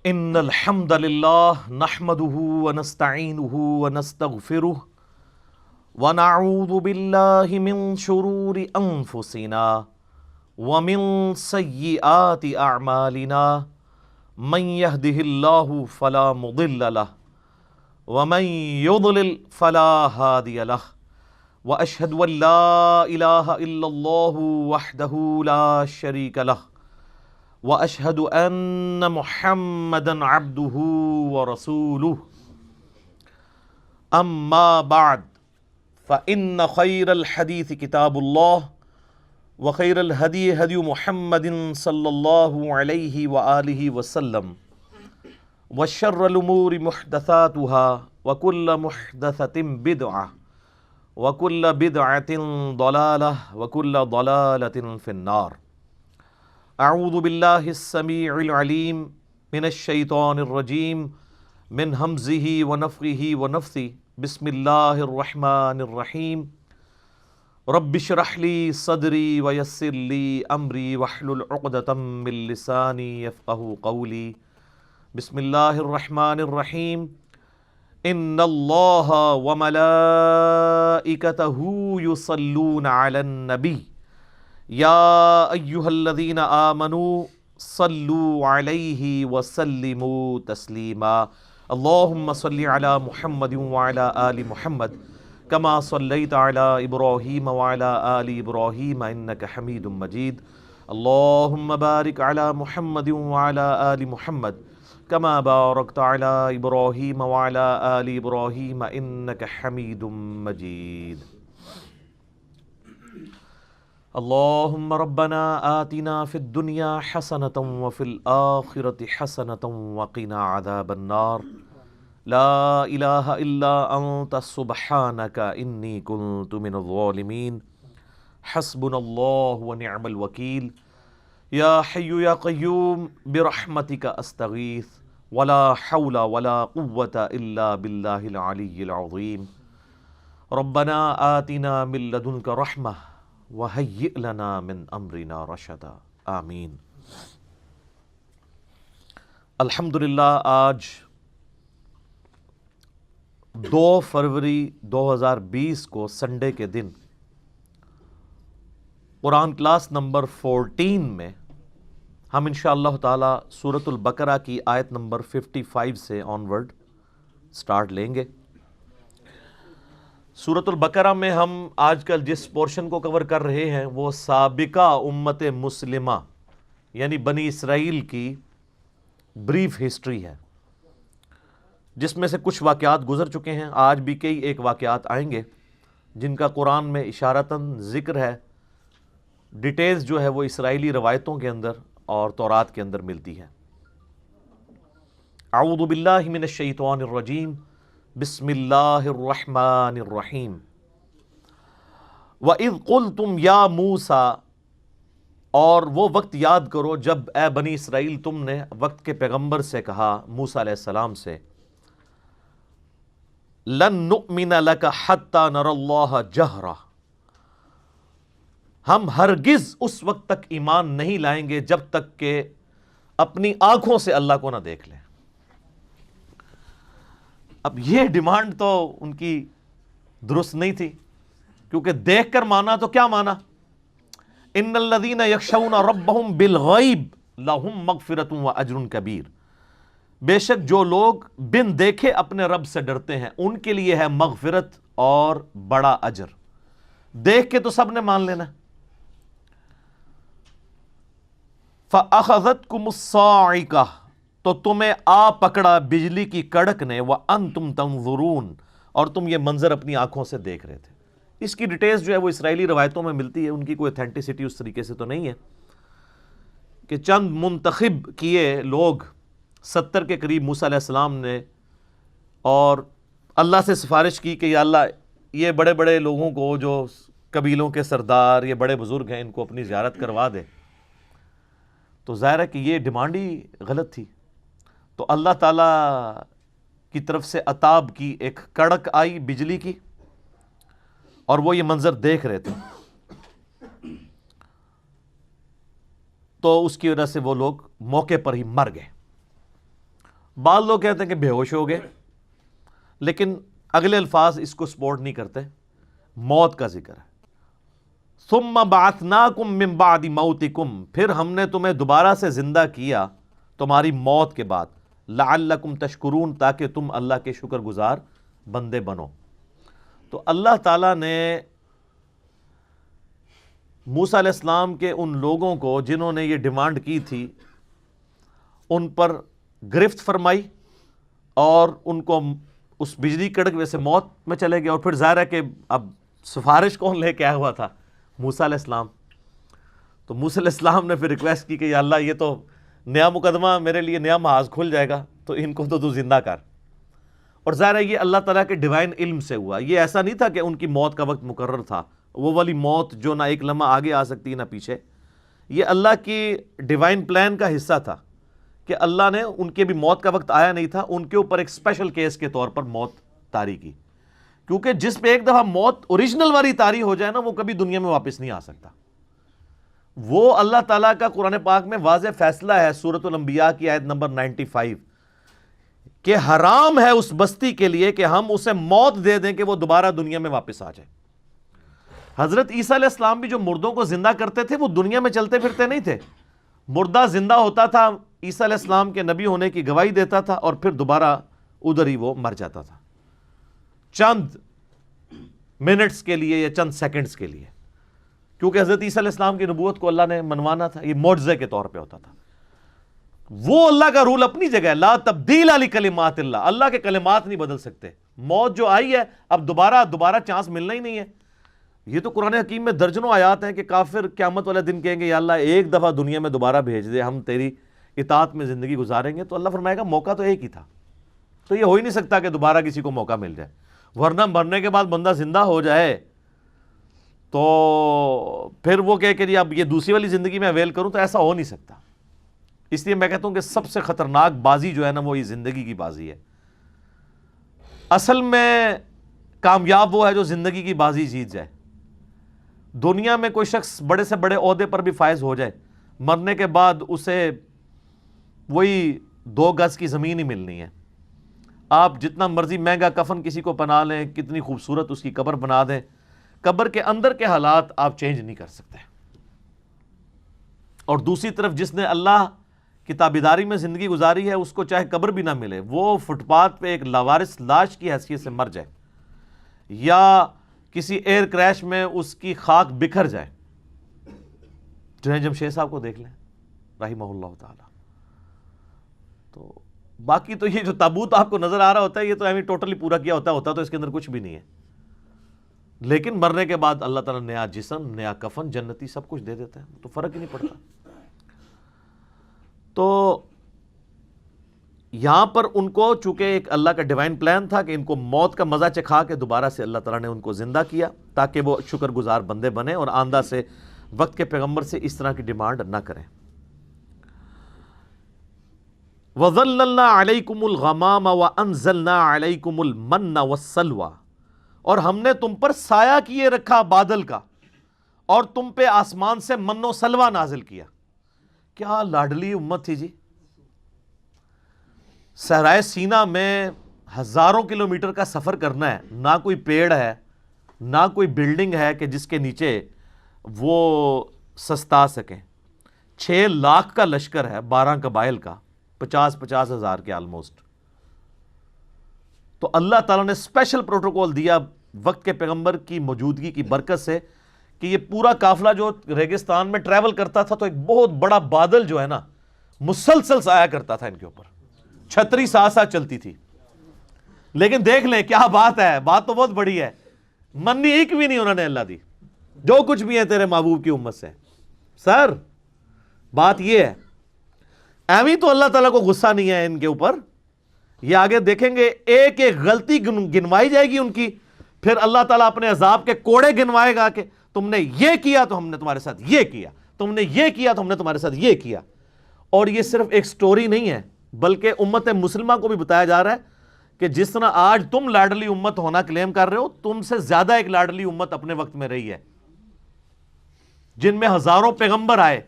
ان الحمد للہ نحمده ونستعینه ونستغفره ونعوذ باللہ من شرور انفسنا ومن سیئات اعمالنا من يهده الله فلا مضل له ومن يضلل فلا هادي له واشهد ان لا اله الا الله وحده لا شريك له واشهد ان محمدا عبده ورسوله اما بعد فان خير الحديث كتاب الله وخير الهدي هدي محمد صلى الله عليه وآله وسلم وشر الامور محدثاتها وكل محدثة بدعة وكل بدعة ضلالة وكل ضلالة في النار. اعوذ باللہ السمیع العلیم من الشیطان الرجیم من ہمزہ ونفخہ ونفثہ بسم اللہ الرحمن الرحیم رب اشرح لی صدری ویسر لی امری واحلل عقدۃ من لسانی یفقہوا قولی. بسم اللہ الرحمن الرحیم ان اللہ وملائکتہ یصلون علی النبی یا ایہا الذین آمنوا صلوا علیہ وسلموا تسلیما. اللہم صل علی محمد وعلی آل محمد کما صلیت علی ابراہیم وعلی آل ابراہیم انک حمید مجید. اللہم بارک علی محمد وعلی آل محمد کما بارکت علی ابراہیم وعلی آل ابراہیم انک حمید مجید. اللہم ربنا آتنا فی الدنیا حسنة وفی الآخرة حسنة وقنا عذاب النار. لا الہ الا انت سبحانک انی کنت من الظالمین. حسبنا اللہ ونعم الوکیل. یا حی یا قیوم برحمتک استغیث ولا حول ولا قوة الا باللہ العلی العظیم. ربنا آتنا من لدنک رحمہ وَهَيِّئْ لَنَا مِنْ أَمْرِنَا رَشَدًا. آمین. الحمدللہ آج 2 فروری 2020 کو سنڈے کے دن قرآن کلاس نمبر 14 میں ہم انشاءاللہ تعالی سورۃ البقرہ کی آیت نمبر 55 سے آنورڈ سٹارٹ لیں گے. سورۃ البقرہ میں ہم آج کل جس پورشن کو کور کر رہے ہیں وہ سابقہ امت مسلمہ یعنی بنی اسرائیل کی بریف ہسٹری ہے، جس میں سے کچھ واقعات گزر چکے ہیں. آج بھی کئی ایک واقعات آئیں گے جن کا قرآن میں اشارتاً ذکر ہے. ڈیٹیلز جو ہے وہ اسرائیلی روایتوں کے اندر اور تورات کے اندر ملتی ہے. اعوذ باللہ من الشیطان الرجیم بسم اللہ الرحمن الرحیم. وَإِذْ قُلْتُمْ يَا مُوسَىٰ، اور وہ وقت یاد کرو جب اے بنی اسرائیل تم نے وقت کے پیغمبر سے کہا، موسیٰ علیہ السلام سے، لَن نُؤْمِنَ لَكَ حَتَّى نَرَى اللَّهَ جَهْرًا، ہم ہرگز اس وقت تک ایمان نہیں لائیں گے جب تک کہ اپنی آنکھوں سے اللہ کو نہ دیکھ لیں. اب یہ ڈیمانڈ تو ان کی درست نہیں تھی، کیونکہ دیکھ کر مانا تو کیا مانا؟ ان الذین یخشون ربہم بالغیب لہم مغفرۃ واجر کبیر. بے شک جو لوگ بن دیکھے اپنے رب سے ڈرتے ہیں ان کے لیے ہے مغفرت اور بڑا اجر. دیکھ کے تو سب نے مان لینا. فاخذتکم الصاعقہ، تو تمہیں آ پکڑا بجلی کی کڑک نے، وَأَنْتُمْ تَنْظُرُونَ، اور تم یہ منظر اپنی آنکھوں سے دیکھ رہے تھے. اس کی ڈیٹیلز جو ہے وہ اسرائیلی روایتوں میں ملتی ہے، ان کی کوئی اتھینٹسٹی اس طریقے سے تو نہیں ہے کہ چند منتخب کیے لوگ 70 کے قریب موسیٰ علیہ السلام نے اور اللہ سے سفارش کی کہ یا اللہ یہ بڑے بڑے لوگوں کو جو قبیلوں کے سردار یہ بڑے بزرگ ہیں ان کو اپنی زیارت کروا دے. تو ظاہر ہے کہ یہ ڈیمانڈ ہی غلط تھی. تو اللہ تعالیٰ کی طرف سے عطاب کی ایک کڑک آئی بجلی کی اور وہ یہ منظر دیکھ رہے تھے. تو اس کی وجہ سے وہ لوگ موقع پر ہی مر گئے. بعض لوگ کہتے ہیں کہ بے ہوش ہو گئے، لیکن اگلے الفاظ اس کو سپورٹ نہیں کرتے، موت کا ذکر ہے۔ ثم بعثناکم من بعد موتکم، پھر ہم نے تمہیں دوبارہ سے زندہ کیا تمہاری موت کے بعد، لعلکم تشکرون، تاکہ تم اللہ کے شکر گزار بندے بنو۔ تو اللہ تعالیٰ نے موسیٰ علیہ السلام کے ان لوگوں کو جنہوں نے یہ ڈیمانڈ کی تھی ان پر گرفت فرمائی اور ان کو اس بجلی کڑک میں سے موت میں چلے گئے، اور پھر ظاہر ہے کہ اب سفارش کون لے کے آیا ہوا تھا؟ موسیٰ علیہ السلام۔ تو موسیٰ علیہ السلام نے پھر ریکویسٹ کی کہ یا اللہ یہ تو نیا مقدمہ، میرے لیے نیا محاذ کھل جائے گا، تو ان کو تو زندہ کر۔ اور ظاہر ہے یہ اللہ تعالیٰ کے ڈیوائن علم سے ہوا، یہ ایسا نہیں تھا کہ ان کی موت کا وقت مقرر تھا، وہ والی موت جو نہ ایک لمحہ آگے آ سکتی نہ پیچھے۔ یہ اللہ کی ڈیوائن پلان کا حصہ تھا کہ اللہ نے ان کے بھی موت کا وقت آیا نہیں تھا، ان کے اوپر ایک اسپیشل کیس کے طور پر موت طاری کی، کیونکہ جس پہ ایک دفعہ موت اوریجنل والی طاری ہو جائے نا، وہ کبھی دنیا میں واپس نہیں آ سکتا۔ وہ اللہ تعالیٰ کا قرآن پاک میں واضح فیصلہ ہے، سورۃ الانبیاء کی آیت نمبر 95، کہ حرام ہے اس بستی کے لیے کہ ہم اسے موت دے دیں کہ وہ دوبارہ دنیا میں واپس آ جائے۔ حضرت عیسیٰ علیہ السلام بھی جو مردوں کو زندہ کرتے تھے وہ دنیا میں چلتے پھرتے نہیں تھے، مردہ زندہ ہوتا تھا، عیسیٰ علیہ السلام کے نبی ہونے کی گواہی دیتا تھا، اور پھر دوبارہ ادھر ہی وہ مر جاتا تھا، چند منٹس کے لیے یا چند سیکنڈز کے لیے، کیونکہ حضرت عیسیٰ علیہ السلام کی نبوت کو اللہ نے منوانا تھا، یہ معجزے کے طور پہ ہوتا تھا۔ وہ اللہ کا رول اپنی جگہ ہے، لا تبدیل لکلمات اللہ، اللہ کے کلمات نہیں بدل سکتے۔ موت جو آئی ہے اب دوبارہ چانس ملنا ہی نہیں ہے۔ یہ تو قرآن حکیم میں درجنوں آیات ہیں کہ کافر قیامت والے دن کہیں گے یا اللہ ایک دفعہ دنیا میں دوبارہ بھیج دے، ہم تیری اطاعت میں زندگی گزاریں گے، تو اللہ فرمائے گا موقع تو ایک ہی تھا، تو یہ ہو ہی نہیں سکتا کہ دوبارہ کسی کو موقع مل جائے، ورنہ مرنے کے بعد بندہ زندہ ہو جائے تو پھر وہ کہے کہ جی اب یہ دوسری والی زندگی میں اویل کروں، تو ایسا ہو نہیں سکتا۔ اس لیے میں کہتا ہوں کہ سب سے خطرناک بازی جو ہے نا وہ یہ زندگی کی بازی ہے۔ اصل میں کامیاب وہ ہے جو زندگی کی بازی جیت جائے۔ دنیا میں کوئی شخص بڑے سے بڑے عہدے پر بھی فائز ہو جائے، مرنے کے بعد اسے وہی 2 گز کی زمین ہی ملنی ہے۔ آپ جتنا مرضی مہنگا کفن کسی کو پہنا لیں، کتنی خوبصورت اس کی قبر بنا دیں، قبر کے اندر کے حالات آپ چینج نہیں کر سکتے۔ اور دوسری طرف جس نے اللہ کی تابعداری میں زندگی گزاری ہے، اس کو چاہے قبر بھی نہ ملے، وہ فٹ پاتھ پہ ایک لاوارث لاش کی حیثیت سے مر جائے، یا کسی ایئر کریش میں اس کی خاک بکھر جائے۔ جنید جمشید صاحب کو دیکھ لیں رحمہ اللہ تعالی۔ تو باقی تو یہ جو تابوت آپ کو نظر آ رہا ہوتا ہے، یہ تو ہمیں ٹوٹلی پورا کیا ہوتا تو اس کے اندر کچھ بھی نہیں ہے، لیکن مرنے کے بعد اللہ تعالیٰ نیا جسم، نیا کفن، جنتی سب کچھ دے دیتا ہے، تو فرق ہی نہیں پڑتا۔ تو یہاں پر ان کو چونکہ ایک اللہ کا ڈیوائن پلان تھا کہ ان کو موت کا مزہ چکھا کے دوبارہ سے اللہ تعالیٰ نے ان کو زندہ کیا تاکہ وہ شکر گزار بندے بنے اور آئندہ سے وقت کے پیغمبر سے اس طرح کی ڈیمانڈ نہ کریں۔ وَظَلَّلْنَا عَلَيْكُمُ الْغَمَامَ وَأَنزَلْنَا عَلَيْكُمُ الْمَنَّ وَالسَّلْوَىٰ، اور ہم نے تم پر سایہ کیے رکھا بادل کا، اور تم پہ آسمان سے من و سلوہ نازل کیا۔ کیا لاڈلی امت تھی جی! صحرائے سینا میں ہزاروں کلومیٹر کا سفر کرنا ہے، نہ کوئی پیڑ ہے، نہ کوئی بلڈنگ ہے کہ جس کے نیچے وہ سستا سکیں۔ 6 لاکھ کا لشکر ہے، 12 قبائل کا، 50 ہزار کے آلموسٹ۔ تو اللہ تعالیٰ نے اسپیشل پروٹوکول دیا وقت کے پیغمبر کی موجودگی کی برکت سے کہ یہ پورا قافلہ جو ریگستان میں ٹریول کرتا تھا تو ایک بہت بڑا بادل جو ہے نا مسلسل سایہ کرتا تھا ان کے اوپر، چھتری ساتھ چلتی تھی۔ لیکن دیکھ لیں کیا بات ہے، بات تو بہت بڑی ہے، منی ایک بھی نہیں انہوں نے اللہ دی، جو کچھ بھی ہے تیرے محبوب کی امت سے۔ سر بات یہ ہے، ایویں تو اللہ تعالیٰ کو غصہ نہیں ہے ان کے اوپر، یہ آگے دیکھیں گے ایک ایک غلطی گنوائی جائے گی ان کی، پھر اللہ تعالیٰ اپنے عذاب کے کوڑے گنوائے گا کہ تم نے یہ کیا تو ہم نے تمہارے ساتھ یہ کیا، تم نے یہ کیا تو ہم نے تمہارے ساتھ یہ کیا۔ اور یہ صرف ایک سٹوری نہیں ہے، بلکہ امت مسلمہ کو بھی بتایا جا رہا ہے کہ جس طرح آج تم لاڈلی امت ہونا کلیم کر رہے ہو، تم سے زیادہ ایک لاڈلی امت اپنے وقت میں رہی ہے، جن میں ہزاروں پیغمبر آئے،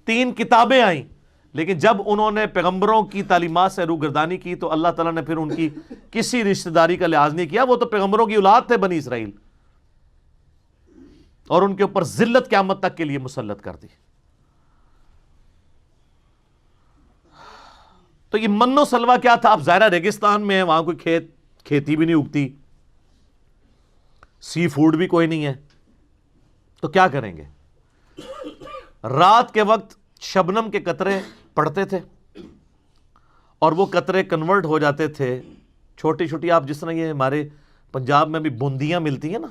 3 کتابیں آئیں، لیکن جب انہوں نے پیغمبروں کی تعلیمات سے روگردانی کی تو اللہ تعالیٰ نے پھر ان کی کسی رشتہ داری کا لحاظ نہیں کیا. وہ تو پیغمبروں کی اولاد تھے بنی اسرائیل, اور ان کے اوپر ذلت قیامت تک کے لیے مسلط کر دی. تو یہ من و سلوہ کیا تھا؟ اب ظاہرہ ریگستان میں ہے, وہاں کوئی کھیتی بھی نہیں اگتی, سی فوڈ بھی کوئی نہیں ہے, تو کیا کریں گے؟ رات کے وقت شبنم کے قطرے پڑتے تھے اور وہ قطرے کنورٹ ہو جاتے تھے چھوٹی چھوٹی, آپ جس طرح یہ ہمارے پنجاب میں بھی بوندیاں ملتی ہیں نا,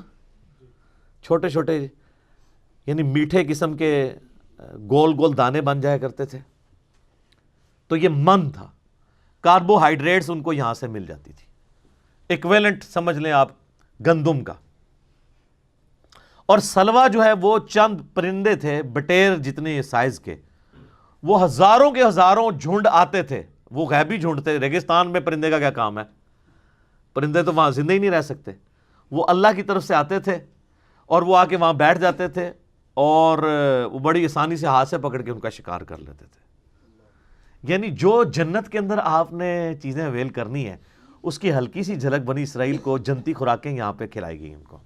چھوٹے چھوٹے یعنی میٹھے قسم کے گول گول دانے بن جایا کرتے تھے. تو یہ من تھا, کاربوہائیڈریٹس ان کو یہاں سے مل جاتی تھی, ایکویلنٹ سمجھ لیں آپ گندم کا. اور سلوا جو ہے وہ چند پرندے تھے بٹیر جتنے سائز کے, وہ ہزاروں کے ہزاروں جھنڈ آتے تھے, وہ غیبی جھنڈ تھے. ریگستان میں پرندے کا کیا کام ہے؟ پرندے تو وہاں زندہ ہی نہیں رہ سکتے. وہ اللہ کی طرف سے آتے تھے اور وہ آ کے وہاں بیٹھ جاتے تھے اور وہ بڑی آسانی سے ہاتھ سے پکڑ کے ان کا شکار کر لیتے تھے. یعنی جو جنت کے اندر آپ نے چیزیں اویل کرنی ہیں اس کی ہلکی سی جھلک بنی اسرائیل کو جنتی خوراکیں یہاں پہ کھلائی گئی ان کو,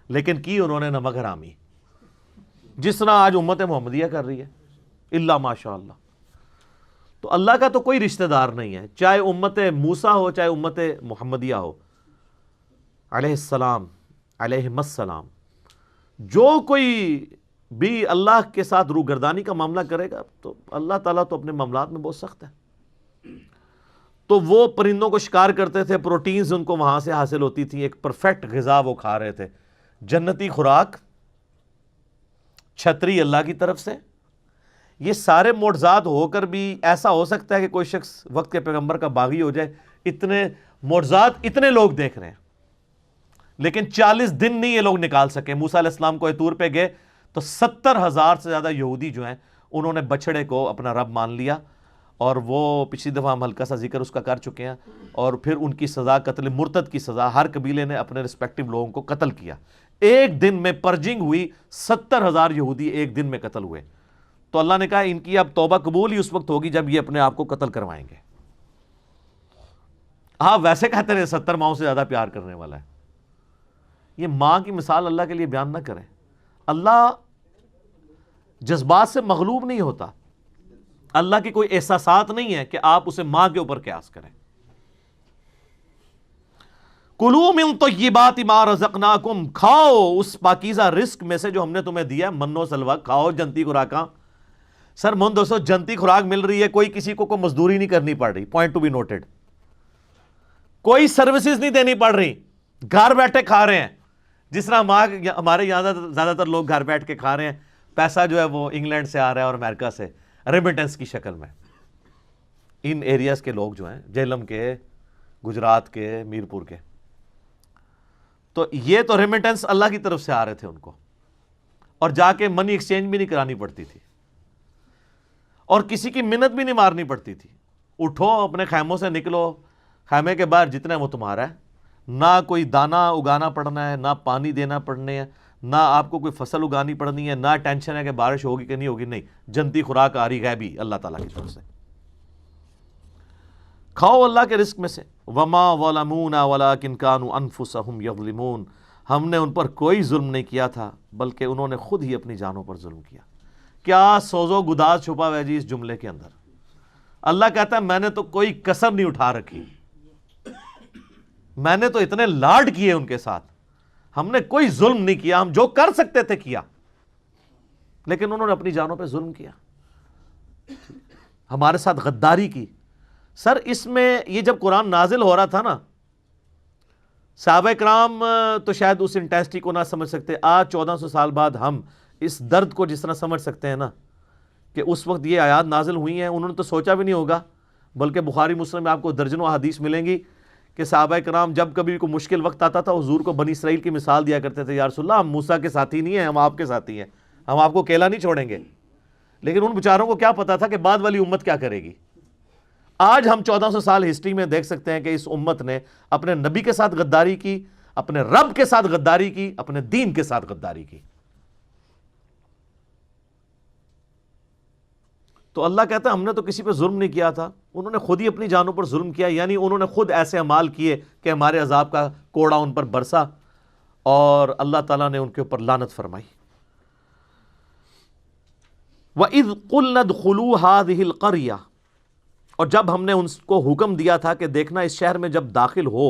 لیکن کی انہوں نے نمک حرامی, جس طرح آج امت محمدیہ کر رہی ہے. اللہ ماشاء اللہ. تو اللہ کا تو کوئی رشتہ دار نہیں ہے, چاہے امت موسیٰ ہو چاہے امت محمدیہ ہو علیہ السلام علیہم السلام. جو کوئی بھی اللہ کے ساتھ روگردانی کا معاملہ کرے گا تو اللہ تعالیٰ تو اپنے معاملات میں بہت سخت ہے. تو وہ پرندوں کو شکار کرتے تھے, پروٹینز ان کو وہاں سے حاصل ہوتی تھی, ایک پرفیکٹ غذا وہ کھا رہے تھے, جنتی خوراک, چھتری اللہ کی طرف سے. یہ سارے معجزات ہو کر بھی ایسا ہو سکتا ہے کہ کوئی شخص وقت کے پیغمبر کا باغی ہو جائے؟ اتنے معجزات اتنے لوگ دیکھ رہے ہیں, لیکن 40 دن نہیں یہ لوگ نکال سکے. موسیٰ علیہ السلام کو طور پہ گئے تو 70,000 سے زیادہ یہودی جو ہیں انہوں نے بچڑے کو اپنا رب مان لیا, اور وہ پچھلی دفعہ ہم ہلکا سا ذکر اس کا کر چکے ہیں. اور پھر ان کی سزا قتل مرتد کی سزا, ہر قبیلے نے اپنے رسپیکٹیو لوگوں کو قتل کیا. ایک دن میں پرجنگ ہوئی, 70,000 یہودی ایک دن میں قتل ہوئے. تو اللہ نے کہا ان کی اب توبہ قبول ہی اس وقت ہوگی جب یہ اپنے آپ کو قتل کروائیں گے. آپ ویسے کہتے رہے 70 ماؤں سے زیادہ پیار کرنے والا ہے. یہ ماں کی مثال اللہ کے لیے بیان نہ کریں. اللہ جذبات سے مغلوب نہیں ہوتا, اللہ کی کوئی احساسات نہیں ہے کہ آپ اسے ماں کے اوپر قیاس کریں. کلوا من طیبات ما رزقناکم, کھاؤ اس پاکیزہ رزق میں سے جو ہم نے تمہیں دیا. من و سلوہ کھاؤ, جنتی خوراکاں. سر من دوستو, جنتی خوراک مل رہی ہے, کوئی کسی کو کوئی مزدوری نہیں کرنی پڑ رہی, پوائنٹ ٹو بی نوٹڈ. کوئی سروسز نہیں دینی پڑ رہی, گھر بیٹھے کھا رہے ہیں. جس طرح ہمارے یہاں زیادہ تر لوگ گھر بیٹھ کے کھا رہے ہیں, پیسہ جو ہے وہ انگلینڈ سے آ رہا ہے اور امریکہ سے ریمیٹنس کی شکل میں. ان ایریاز کے لوگ جو ہیں, جہلم کے, گجرات کے, میرپور کے, تو یہ تو ریمیٹنس اللہ کی طرف سے آ رہے تھے ان کو, اور جا کے منی ایکسچینج بھی نہیں کرانی پڑتی تھی, اور کسی کی منت بھی نہیں مارنی پڑتی تھی. اٹھو اپنے خیموں سے نکلو, خیمے کے باہر جتنا ہے وہ تمہارا ہے. نہ کوئی دانہ اگانا پڑنا ہے, نہ پانی دینا پڑنے ہے, نہ آپ کو کوئی فصل اگانی پڑنی ہے, نہ ٹینشن ہے کہ بارش ہوگی کہ نہیں ہوگی. نہیں, جنتی خوراک آ رہی غیبی اللہ تعالیٰ کی طرف سے. کھاؤ اللہ کے رزق میں سے. وما ظلمونا ولکن کانوا انفسهم یظلمون, ہم نے ان پر کوئی ظلم نہیں کیا تھا بلکہ انہوں نے خود ہی اپنی جانوں پر ظلم کیا. کیا سوز و گداز چھپا ہوا ہے جی اس جملے کے اندر. اللہ کہتا ہے میں نے تو کوئی کسر نہیں اٹھا رکھی, میں نے تو اتنے لاڈ کیے ان کے ساتھ, ہم نے کوئی ظلم نہیں کیا, ہم جو کر سکتے تھے کیا, لیکن انہوں نے اپنی جانوں پہ ظلم کیا, ہمارے ساتھ غداری کی. سر اس میں یہ جب قرآن نازل ہو رہا تھا نا, صحابہ کرام تو شاید اس انٹینسٹی کو نہ سمجھ سکتے. آج 1400 سال بعد ہم اس درد کو جس طرح سمجھ سکتے ہیں نا کہ اس وقت یہ آیات نازل ہوئی ہیں, انہوں نے تو سوچا بھی نہیں ہوگا. بلکہ بخاری مسلم میں آپ کو درجنوں احادیث ملیں گی کہ صحابہ کرام جب کبھی کوئی مشکل وقت آتا تھا حضور کو بنی اسرائیل کی مثال دیا کرتے تھے, یا رسول اللہ ہم موسیٰ کے ساتھی نہیں ہیں, ہم آپ کے ساتھی ہیں, ہم آپ کو اکیلا نہیں چھوڑیں گے. لیکن ان بیچاروں کو کیا پتا تھا کہ بعد والی امت کیا کرے گی. آج ہم 1400 سال ہسٹری میں دیکھ سکتے ہیں کہ اس امت نے اپنے نبی کے ساتھ غداری کی, اپنے رب کے ساتھ غداری کی, اپنے دین کے ساتھ غداری کی. تو اللہ کہتا ہے ہم نے تو کسی پہ ظلم نہیں کیا تھا، انہوں نے خود ہی اپنی جانوں پر ظلم کیا، یعنی انہوں نے خود ایسے اعمال کیے کہ ہمارے عذاب کا کوڑا ان پر برسا اور اللہ تعالیٰ نے ان کے اوپر لعنت فرمائی۔ وَإِذْ قُلْنَا ادْخُلُوا هَٰذِهِ الْقَرْيَةَ، اور جب ہم نے ان کو حکم دیا تھا کہ دیکھنا اس شہر میں جب داخل ہو،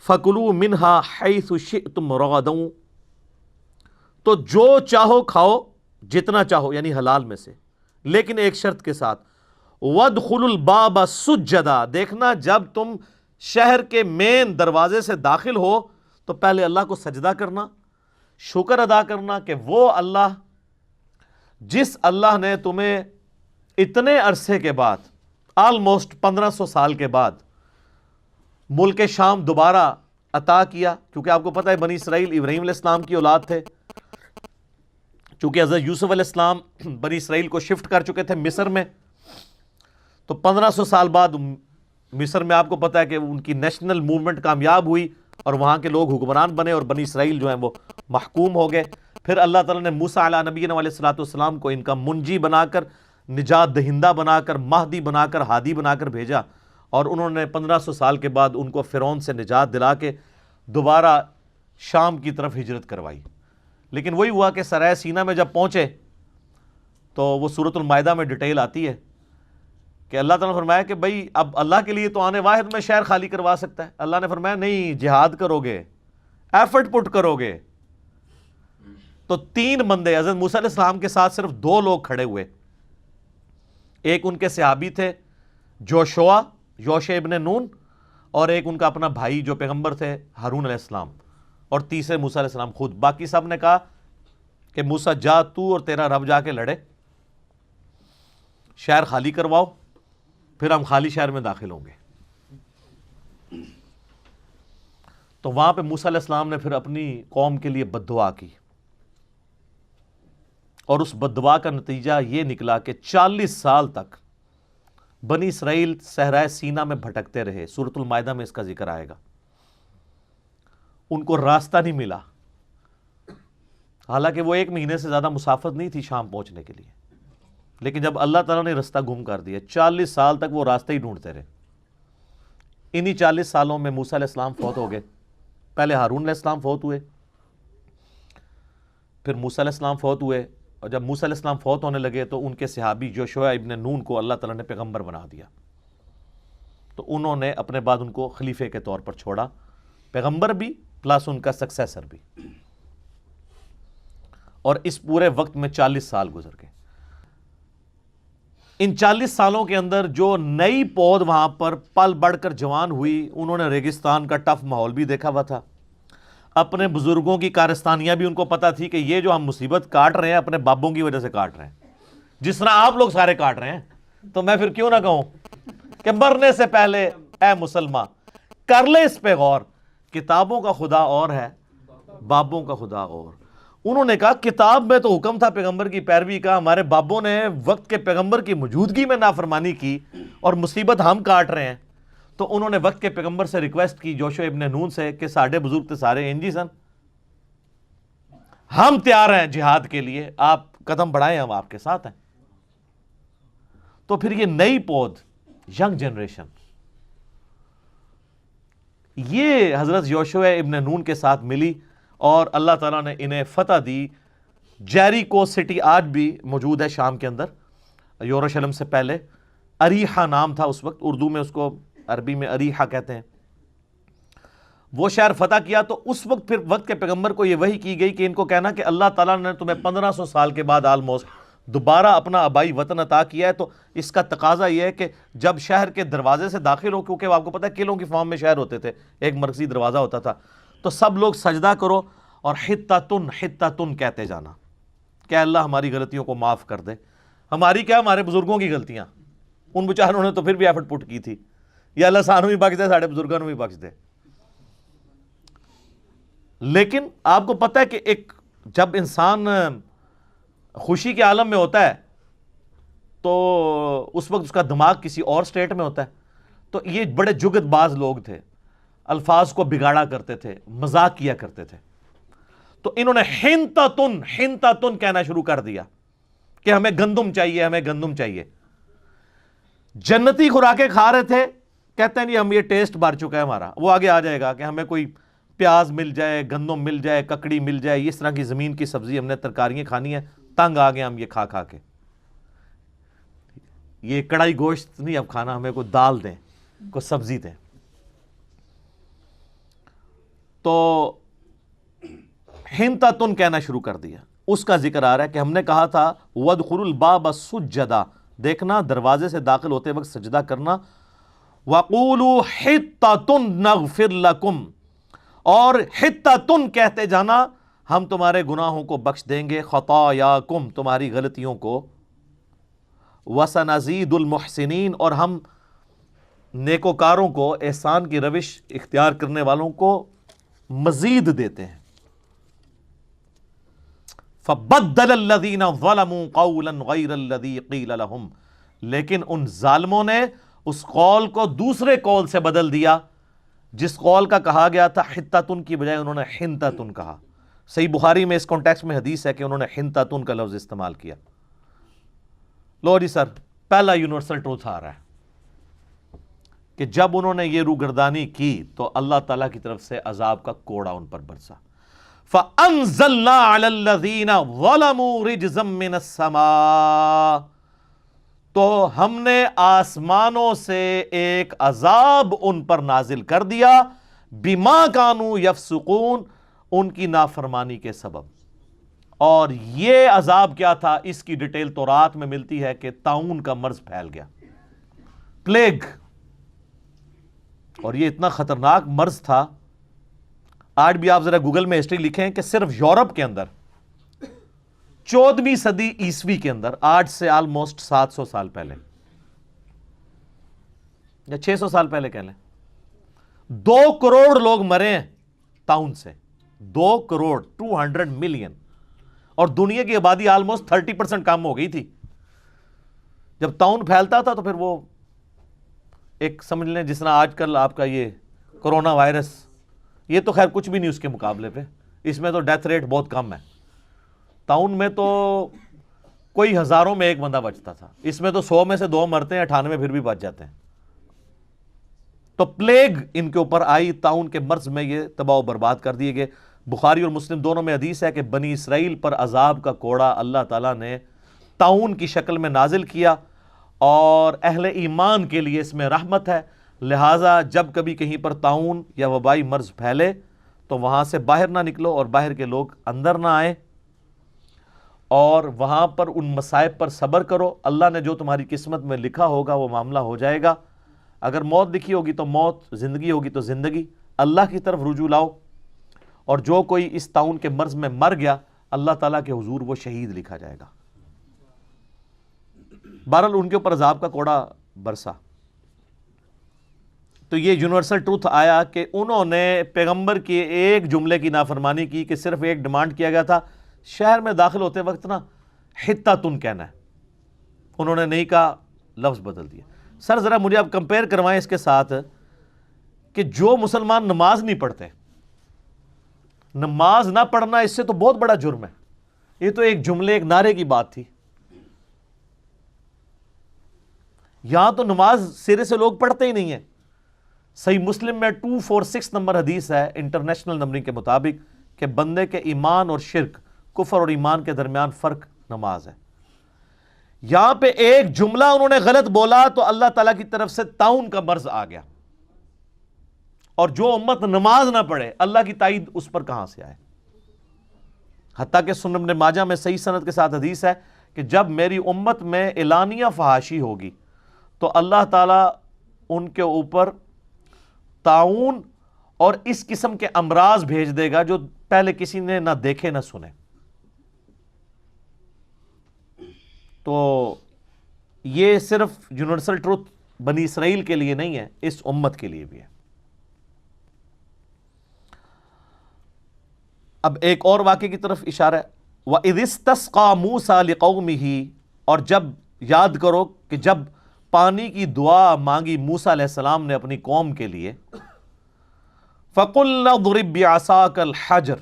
فَكُلُوا مِنْهَا حَيْثُ شِئْتُمْ رَغَدًا، تو جو چاہو کھاؤ، جتنا چاہو، یعنی حلال میں سے، لیکن ایک شرط کے ساتھ، وَادْخُلُوا الْبَابَ سُجَّدًا، دیکھنا جب تم شہر کے مین دروازے سے داخل ہو تو پہلے اللہ کو سجدہ کرنا، شکر ادا کرنا کہ وہ اللہ جس اللہ نے تمہیں اتنے عرصے کے بعد، آلموسٹ 1500 سال کے بعد ملک شام دوبارہ عطا کیا، کیونکہ آپ کو پتہ ہے بنی اسرائیل ابراہیم علیہ السلام کی اولاد تھے، چونکہ حضرت یوسف علیہ السلام بنی اسرائیل کو شفٹ کر چکے تھے مصر میں، تو 1500 سال بعد مصر میں آپ کو پتہ ہے کہ ان کی نیشنل موومنٹ کامیاب ہوئی اور وہاں کے لوگ حکمران بنے اور بنی اسرائیل جو ہیں وہ محکوم ہو گئے۔ پھر اللہ تعالیٰ نے موسیٰ علیہ نبینا علیہ الصلوۃ والسلام کو ان کا منجی بنا کر، نجات دہندہ بنا کر، مہدی بنا کر، ہادی بنا کر بھیجا، اور انہوں نے 1500 سال کے بعد ان کو فرعون سے نجات دلا کے دوبارہ شام کی طرف ہجرت کروائی۔ لیکن وہی ہوا کہ سرائے سینا میں جب پہنچے تو وہ سورۃ المائدہ میں ڈیٹیل آتی ہے کہ اللہ تعالیٰ نے فرمایا کہ بھئی اب اللہ کے لیے تو آنے واحد میں شہر خالی کروا سکتا ہے، اللہ نے فرمایا نہیں، جہاد کرو گے، ایفرٹ پٹ کرو گے۔ تو 3 بندے حضرت موسیٰ علیہ السلام کے ساتھ صرف 2 لوگ کھڑے ہوئے، ایک ان کے صحابی تھے یوشع ابن نون، اور ایک ان کا اپنا بھائی جو پیغمبر تھے ہارون علیہ السلام، اور تیسرے موسیٰ علیہ السلام خود۔ باقی سب نے کہا کہ موسیٰ جا تو اور تیرا رب جا کے لڑے، شہر خالی کرواؤ، پھر ہم خالی شہر میں داخل ہوں گے۔ تو وہاں پہ موسیٰ علیہ السلام نے پھر اپنی قوم کے لیے بد دعا کی، اور اس بد دعا کا نتیجہ یہ نکلا کہ 40 سال تک بنی اسرائیل صحرائے سینا میں بھٹکتے رہے۔ سورۃ المائدہ میں اس کا ذکر آئے گا، ان کو راستہ نہیں ملا، حالانکہ وہ 1 مہینے سے زیادہ مسافت نہیں تھی شام پہنچنے کے لیے، لیکن جب اللہ تعالیٰ نے راستہ گم کر دیا، 40 سال تک وہ راستے ہی ڈھونڈتے رہے۔ انہی 40 سالوں میں موسیٰ علیہ السلام فوت ہو گئے، پہلے ہارون علیہ السلام فوت ہوئے، پھر موسیٰ علیہ السلام فوت ہوئے، اور جب موسیٰ علیہ السلام فوت ہونے لگے تو ان کے صحابی یوشع ابن نون کو اللہ تعالیٰ نے پیغمبر بنا دیا، تو انہوں نے اپنے بعد ان کو خلیفے کے طور پر چھوڑا، پیغمبر بھی پلس ان کا سکسیسر بھی، اور اس پورے وقت میں 40 سال گزر گئے۔ ان 40 سالوں کے اندر جو نئی پود وہاں پر پل بڑھ کر جوان ہوئی، انہوں نے ریگستان کا ٹف ماحول بھی دیکھا ہوا تھا، اپنے بزرگوں کی کارستانیاں بھی ان کو پتہ تھی کہ یہ جو ہم مصیبت کاٹ رہے ہیں اپنے بابوں کی وجہ سے کاٹ رہے ہیں، جس طرح آپ لوگ سارے کاٹ رہے ہیں، تو میں پھر کیوں نہ کہوں کہ مرنے سے پہلے اے مسلمان کر لے اس پہ غور، کتابوں کا خدا اور ہے، بابوں کا خدا اور۔ انہوں نے کہا کتاب میں تو حکم تھا پیغمبر کی پیروی کا، ہمارے بابوں نے وقت کے پیغمبر کی موجودگی میں نافرمانی کی اور مصیبت ہم کاٹ رہے ہیں، تو انہوں نے وقت کے پیغمبر سے ریکویسٹ کی یوشع ابن نون سے کہ ساڑھے بزرگ تے سارے انجی سن، ہم تیار ہیں جہاد کے لیے، آپ قدم بڑھائیں، ہم آپ کے ساتھ ہیں۔ تو پھر یہ نئی پود، ینگ جنریشن، یہ حضرت یوشع ابن نون کے ساتھ ملی اور اللہ تعالیٰ نے انہیں فتح دی۔ جیریکو سٹی آج بھی موجود ہے شام کے اندر، یروشلم سے پہلے، اریحہ نام تھا اس وقت، اردو میں اس کو عربی میں اریحہ کہتے ہیں۔ وہ شہر فتح کیا تو اس وقت پھر وقت کے پیغمبر کو یہ وحی کی گئی کہ ان کو کہنا کہ اللہ تعالیٰ نے تمہیں 1500 سال کے بعد آلموسٹ دوبارہ اپنا آبائی وطن عطا کیا ہے، تو اس کا تقاضا یہ ہے کہ جب شہر کے دروازے سے داخل ہو، کیونکہ آپ کو پتہ ہے قلعوں کی فارم میں شہر ہوتے تھے، ایک مرکزی دروازہ ہوتا تھا، تو سب لوگ سجدہ کرو اور حطۃ کہتے جانا کہ اللہ ہماری غلطیوں کو معاف کر دے۔ ہماری کیا، ہمارے بزرگوں کی غلطیاں، ان بیچاروں نے تو پھر بھی ایفرٹ پٹ کی تھی، یا اللہ سانوں بھی بخش دے، ساڑھے بزرگوں بھی بخش دے۔ لیکن آپ کو پتہ ہے کہ ایک جب انسان خوشی کے عالم میں ہوتا ہے تو اس وقت اس کا دماغ کسی اور سٹیٹ میں ہوتا ہے، تو یہ بڑے جگت باز لوگ تھے، الفاظ کو بگاڑا کرتے تھے، مذاق کیا کرتے تھے، تو انہوں نے حنتتن کہنا شروع کر دیا کہ ہمیں گندم چاہیے، ہمیں گندم چاہیے. جنتی خوراکیں کھا رہے تھے، کہتے ہیں نہیں ہم یہ ٹیسٹ بھر چکا ہے ہمارا. وہ آگے آ جائے گا کہ ہمیں کوئی پیاز مل جائے، گندم مل جائے، ککڑی مل جائے، اس طرح کی زمین کی سبزی، ہم نے ترکاریاں کھانی ہیں. تنگ آ گئے ہم یہ کھا کھا کے. یہ کڑائی گوشت نہیں اب کھانا، ہمیں کوئی دال دیں، کوئی سبزی دیں. تو حنطۃ کہنا شروع کر دیا. اس کا ذکر آ رہا ہے کہ ہم نے کہا تھا وادخلوا الباب سجدا، دیکھنا دروازے سے داخل ہوتے وقت سجدہ کرنا. وقولوا حطۃ نغفر لکم، اور حطۃ کہتے جانا ہم تمہارے گناہوں کو بخش دیں گے، خطایاکم تمہاری غلطیوں کو. وسنزید المحسنین، اور ہم نیکوکاروں کو، احسان کی روش اختیار کرنے والوں کو مزید دیتے ہیں. فبدل الذین ظلموا قولا غیر الذی قیل لهم، لیکن ان ظالموں نے اس قول کو دوسرے قول سے بدل دیا جس قول کا کہا گیا تھا حطۃ کی بجائے انہوں نے حنطۃ کہا. صحیح بخاری میں اس کانٹیکسٹ میں حدیث ہے کہ انہوں نے حنطۃ کا لفظ استعمال کیا. لو جی سر، پہلا یونیورسل ٹروتھ آ رہا ہے کہ جب انہوں نے یہ روگردانی کی تو اللہ تعالیٰ کی طرف سے عذاب کا کوڑا ان پر برسا. فَأَنزَلْنَا عَلَى الَّذِينَ ظَلَمُوا رِجْزًا مِّنَ السَّمَاءِ، تو ہم نے آسمانوں سے ایک عذاب ان پر نازل کر دیا، بِمَا كَانُوا يَفْسُقُونَ، ان کی نافرمانی کے سبب. اور یہ عذاب کیا تھا، اس کی ڈیٹیل تورات میں ملتی ہے کہ طاعون کا مرض پھیل گیا، پلیگ. اور یہ اتنا خطرناک مرض تھا، آج بھی آپ ذرا گوگل میں ہسٹری لکھیں کہ صرف یورپ کے اندر 14ویں صدی عیسوی کے اندر، آج سے آلموسٹ 700 سال پہلے یا 600 سال پہلے کہہ لیں، 2 کروڑ لوگ مرے ہیں طاعون سے. 2 کروڑ 200 ملین، اور دنیا کی آبادی آلموسٹ 30% کم ہو گئی تھی. جب طاعون پھیلتا تھا تو پھر وہ ایک سمجھ لیں جس طرح آج کل آپ کا یہ کرونا وائرس، یہ تو خیر کچھ بھی نہیں اس کے مقابلے پہ، اس میں تو ڈیتھ ریٹ بہت کم ہے. طاعون میں تو کوئی ہزاروں میں ایک بندہ بچتا تھا، اس میں تو 100 میں سے 2 مرتے ہیں، 98 پھر بھی بچ جاتے ہیں. تو پلیگ ان کے اوپر آئی، طاعون کے مرض میں یہ تباہ و برباد کر دیے گئے. بخاری اور مسلم دونوں میں حدیث ہے کہ بنی اسرائیل پر عذاب کا کوڑا اللہ تعالیٰ نے طاعون کی شکل میں نازل کیا، اور اہل ایمان کے لیے اس میں رحمت ہے. لہٰذا جب کبھی کہیں پر طاعون یا وبائی مرض پھیلے تو وہاں سے باہر نہ نکلو، اور باہر کے لوگ اندر نہ آئیں، اور وہاں پر ان مصائب پر صبر کرو. اللہ نے جو تمہاری قسمت میں لکھا ہوگا وہ معاملہ ہو جائے گا. اگر موت لکھی ہوگی تو موت، زندگی ہوگی تو زندگی. اللہ کی طرف رجوع لاؤ، اور جو کوئی اس طاعون کے مرض میں مر گیا اللہ تعالیٰ کے حضور وہ شہید لکھا جائے گا. بہرحال ان کے اوپر عذاب کا کوڑا برسا. تو یہ یونیورسل ٹروتھ آیا کہ انہوں نے پیغمبر کے ایک جملے کی نافرمانی کی، کہ صرف ایک ڈیمانڈ کیا گیا تھا شہر میں داخل ہوتے وقت نا حطۃ کہنا ہے، انہوں نے نہیں کہا، لفظ بدل دیا. سر ذرا مجھے آپ کمپیئر کروائیں اس کے ساتھ کہ جو مسلمان نماز نہیں پڑھتے، نماز نہ پڑھنا اس سے تو بہت بڑا جرم ہے. یہ تو ایک جملے، ایک نعرے کی بات تھی. یہاں تو نماز سرے سے لوگ پڑھتے ہی نہیں ہیں. صحیح مسلم میں 246 نمبر حدیث ہے انٹرنیشنل نمبرنگ کے مطابق کہ بندے کے ایمان اور شرک، کفر اور ایمان کے درمیان فرق نماز ہے. یہاں پہ ایک جملہ انہوں نے غلط بولا تو اللہ تعالیٰ کی طرف سے طاعون کا مرض آ گیا، اور جو امت نماز نہ پڑھے اللہ کی تائید اس پر کہاں سے آئے. حتیٰ کہ سنن ابن ماجہ میں صحیح سند کے ساتھ حدیث ہے کہ جب میری امت میں اعلانیہ فحاشی ہوگی تو اللہ تعالیٰ ان کے اوپر طاعون اور اس قسم کے امراض بھیج دے گا جو پہلے کسی نے نہ دیکھے نہ سنے. تو یہ صرف یونیورسل ٹروتھ بنی اسرائیل کے لیے نہیں ہے، اس امت کے لیے بھی ہے. اب ایک اور واقعے کی طرف اشارہ ہے. وَإِذِ اسْتَسْقَىٰ مُوسَىٰ لِقَوْمِهِ، اور جب یاد کرو کہ جب پانی کی دعا مانگی موسیٰ علیہ السلام نے اپنی قوم کے لیے، فَقُلْنَا اضْرِب بِعَصَاكَ الْحَجَرَ،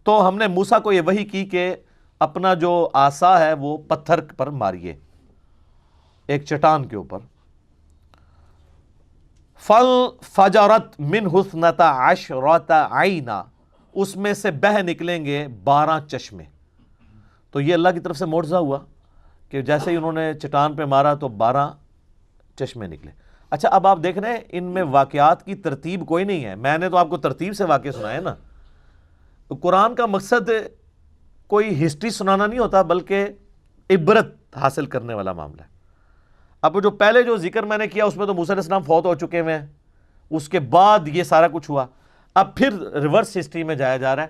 تو ہم نے موسیٰ کو یہ وحی کی کہ اپنا جو آسا ہے وہ پتھر پر ماریے، ایک چٹان کے اوپر. فجرت من حسنتا عشرۃ عینا، اس میں سے بہہ نکلیں گے 12 چشمے. تو یہ اللہ کی طرف سے معجزہ ہوا کہ جیسے ہی انہوں نے چٹان پہ مارا تو 12 چشمے نکلے. اچھا اب آپ دیکھ رہے ہیں ان میں واقعات کی ترتیب کوئی نہیں ہے، میں نے تو آپ کو ترتیب سے واقعے سنائے نا. تو قرآن کا مقصد کوئی ہسٹری سنانا نہیں ہوتا بلکہ عبرت حاصل کرنے والا معاملہ ہے. اب جو پہلے جو ذکر میں نے کیا اس میں تو موسیٰ علیہ السلام فوت ہو چکے ہوئے ہیں، اس کے بعد یہ سارا کچھ ہوا. اب پھر ریورس ہسٹری میں جایا جا رہا ہے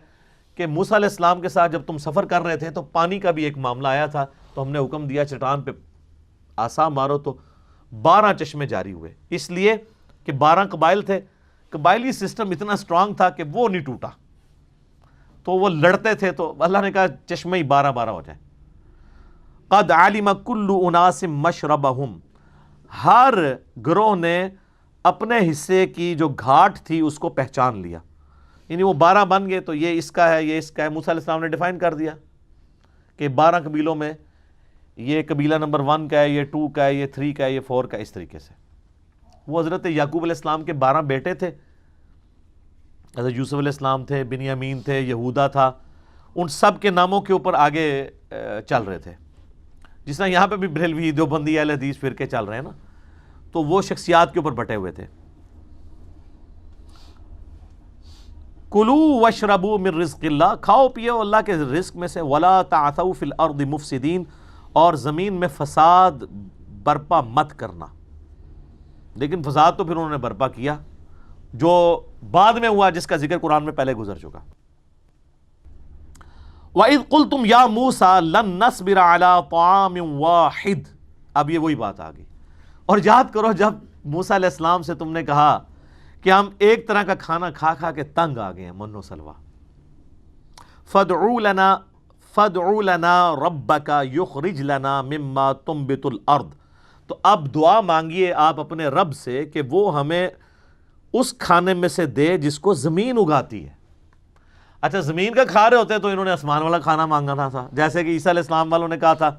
کہ موسیٰ علیہ السلام کے ساتھ جب تم سفر کر رہے تھے تو پانی کا بھی ایک معاملہ آیا تھا، تو ہم نے حکم دیا چٹان پہ آسا مارو تو 12 چشمے جاری ہوئے. اس لیے کہ 12 قبائل تھے، قبائلی سسٹم اتنا اسٹرانگ تھا کہ وہ نہیں ٹوٹا، تو وہ لڑتے تھے، تو اللہ نے کہا چشمے ہی 12 ہو جائیں. قد علم کل اناس مشربہم، ہر گروہ نے اپنے حصے کی جو گھاٹ تھی اس کو پہچان لیا. یعنی وہ 12 بن گئے تو یہ اس کا ہے، یہ اس کا ہے. موسیٰ علیہ السلام نے ڈیفائن کر دیا کہ 12 قبیلوں میں یہ قبیلہ نمبر 1 کا ہے، یہ 2 کا ہے، یہ 3 کا ہے، یہ 4 کا، اس طریقے سے. وہ حضرت یعقوب علیہ السلام کے 12 بیٹے تھے، حضرت یوسف علیہ السلام تھے، بنیامین تھے، یہودا تھا، ان سب کے ناموں کے اوپر آگے چل رہے تھے. جس طرح یہاں پہ بھی بریلوی دیوبندی اہل حدیث فرقے چل رہے ہیں نا، تو وہ شخصیات کے اوپر بٹے ہوئے تھے. کلوا واشربوا من رزق اللہ، کھاؤ پیو اللہ کے رزق میں سے. ولا تعثوا فی الارض مفسدین، اور زمین میں فساد برپا مت کرنا. لیکن فساد تو پھر انہوں نے برپا کیا جو بعد میں ہوا، جس کا ذکر قرآن میں پہلے گزر چکا. وَإِذْ قُلْتُمْ يَا مُوسَىٰ لَن نَّصْبِرَ عَلَىٰ طَعَامٍ وَاحِدٍ، اب یہ وہی بات آ گئی. اور یاد کرو جب موسیٰ علیہ السلام سے تم نے کہا کہ ہم ایک طرح کا کھانا کھا کھا کے تنگ آ گئے ہیں، من و سلوہ. فَادْعُ لَنَا رَبَّكَ يُخْرِجْ لَنَا مِمَّا تُنبِتُ الْأَرْضِ، تو اب دعا مانگیے آپ اپنے رب سے کہ وہ ہمیں اس کھانے میں سے دے جس کو زمین اگاتی ہے. اچھا زمین کا کھا رہے ہوتے تو انہوں نے آسمان والا کھانا مانگنا تھا، جیسے کہ عیسیٰ علیہ السلام والوں نے کہا تھا،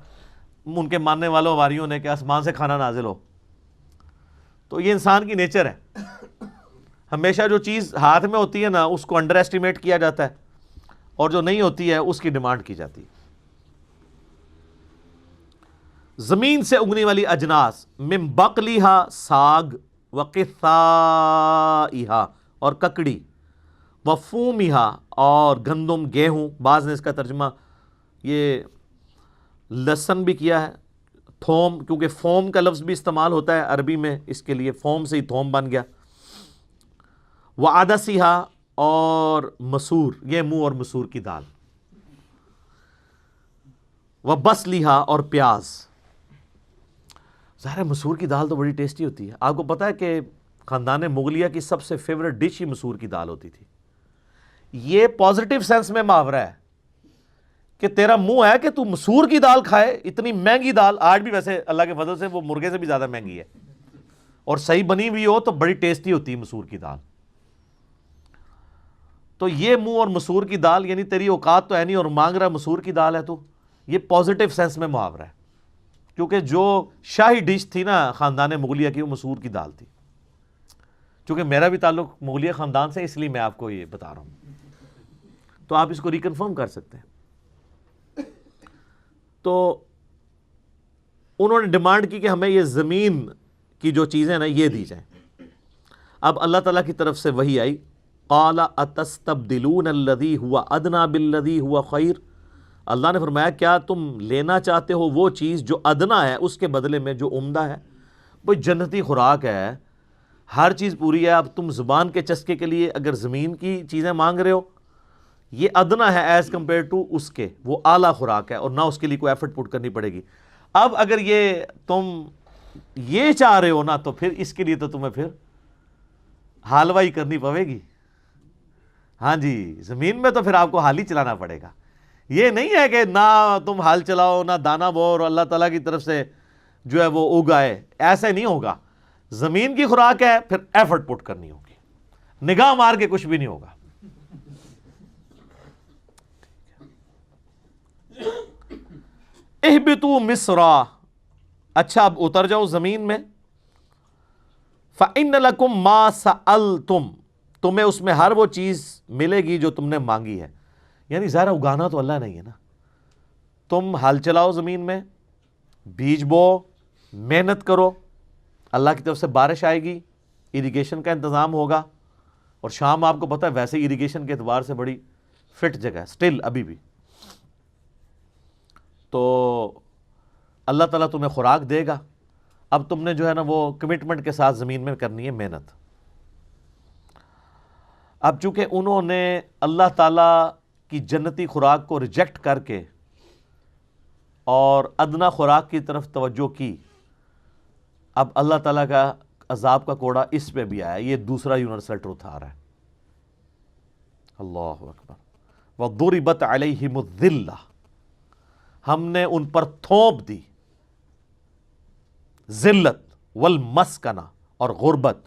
ان کے ماننے والوں واریوں نے، کہ آسمان سے کھانا نازل ہو. تو یہ انسان کی نیچر ہے، ہمیشہ جو چیز ہاتھ میں ہوتی ہے نا اس کو انڈر ایسٹیمیٹ کیا جاتا ہے، اور جو نہیں ہوتی ہے اس کی ڈیمانڈ کی جاتی ہے. زمین سے اگنے والی اجناس، من بقلیہا، ساگ، وقثائہا، اور ککڑی، وفومہا، اور گندم، گیہوں. بعض نے اس کا ترجمہ یہ لہسن بھی کیا ہے، تھوم، کیونکہ فوم کا لفظ بھی استعمال ہوتا ہے عربی میں، اس کے لیے فوم سے ہی تھوم بن گیا. وعدسیہا، اور مسور، یہ منہ اور مسور کی دال. وبصلیہا، اور پیاز. ظاہر ہے مسور کی دال تو بڑی ٹیسٹی ہوتی ہے. آپ کو پتا ہے کہ خاندان مغلیہ کی سب سے فیوریٹ ڈش ہی مسور کی دال ہوتی تھی. یہ پازیٹیو سینس میں محاورہ ہے کہ تیرا منہ ہے کہ تو مسور کی دال کھائے، اتنی مہنگی دال. آج بھی ویسے اللہ کے فضل سے وہ مرغے سے بھی زیادہ مہنگی ہے، اور صحیح بنی ہوئی ہو تو بڑی ٹیسٹی ہوتی ہے مسور کی دال. تو یہ منہ اور مسور کی دال، یعنی تیری اوقات تو ہے نہیں اور مانگ رہا مسور کی دال ہے تو. یہ پازیٹیو سینس میں محاورہ ہے، کیونکہ جو شاہی ڈش تھی نا خاندان مغلیہ کی وہ مسور کی دال تھی. چونکہ میرا بھی تعلق مغلیہ خاندان سے، اس لیے میں آپ کو یہ بتا رہا ہوں، تو آپ اس کو ریکنفرم کر سکتے ہیں. تو انہوں نے ڈیمانڈ کی کہ ہمیں یہ زمین کی جو چیزیں نا یہ دی جائیں. اب اللہ تعالیٰ کی طرف سے وحی آئی، قال اتستبدلون الذی هو ادنی بالذی هو خیر. اللہ نے فرمایا کیا تم لینا چاہتے ہو وہ چیز جو ادنا ہے اس کے بدلے میں جو عمدہ ہے. بھئی جنتی خوراک ہے، ہر چیز پوری ہے. اب تم زبان کے چسکے کے لیے اگر زمین کی چیزیں مانگ رہے ہو، یہ ادنا ہے ایز کمپیئر ٹو اس کے، وہ اعلیٰ خوراک ہے اور نہ اس کے لیے کوئی ایفرٹ پٹ کرنی پڑے گی. اب اگر یہ تم یہ چاہ رہے ہو نا تو پھر اس کے لیے تو تمہیں پھر حالوائی کرنی پڑے گی. ہاں جی، زمین میں تو پھر آپ کو حال ہی چلانا پڑے گا. یہ نہیں ہے کہ نہ تم حال چلاؤ نہ دانا بو اور اللہ تعالیٰ کی طرف سے جو ہے وہ اگائے، ایسے نہیں ہوگا. زمین کی خوراک ہے، پھر ایفرٹ پٹ کرنی ہوگی، نگاہ مار کے کچھ بھی نہیں ہوگا. اہبطوا مصرا، اچھا اب اتر جاؤ زمین میں، فإن لکم ما سألتم، تمہیں اس میں ہر وہ چیز ملے گی جو تم نے مانگی ہے. یعنی ظاہر اگانا تو اللہ نہیں ہے نا، تم ہل چلاؤ زمین میں، بیج بو، محنت کرو، اللہ کی طرف سے بارش آئے گی، اریگیشن کا انتظام ہوگا. اور شام آپ کو پتہ ہے ویسے اریگیشن کے اعتبار سے بڑی فٹ جگہ ہے سٹل ابھی بھی. تو اللہ تعالیٰ تمہیں خوراک دے گا. اب تم نے جو ہے نا وہ کمٹمنٹ کے ساتھ زمین میں کرنی ہے محنت. اب چونکہ انہوں نے اللہ تعالیٰ کی جنتی خوراک کو ریجیکٹ کر کے اور ادنا خوراک کی طرف توجہ کی، اب اللہ تعالیٰ کا عذاب کا کوڑا اس پہ بھی آیا. یہ دوسرا یونیورسل ٹروتھ آ رہا ہے. اللہ اکبر. وَضُرِبَتْ عَلَيْهِمُ الذِّلَّةُ، ہم نے ان پر تھوپ دی ذلت، والمسکنہ، اور غربت.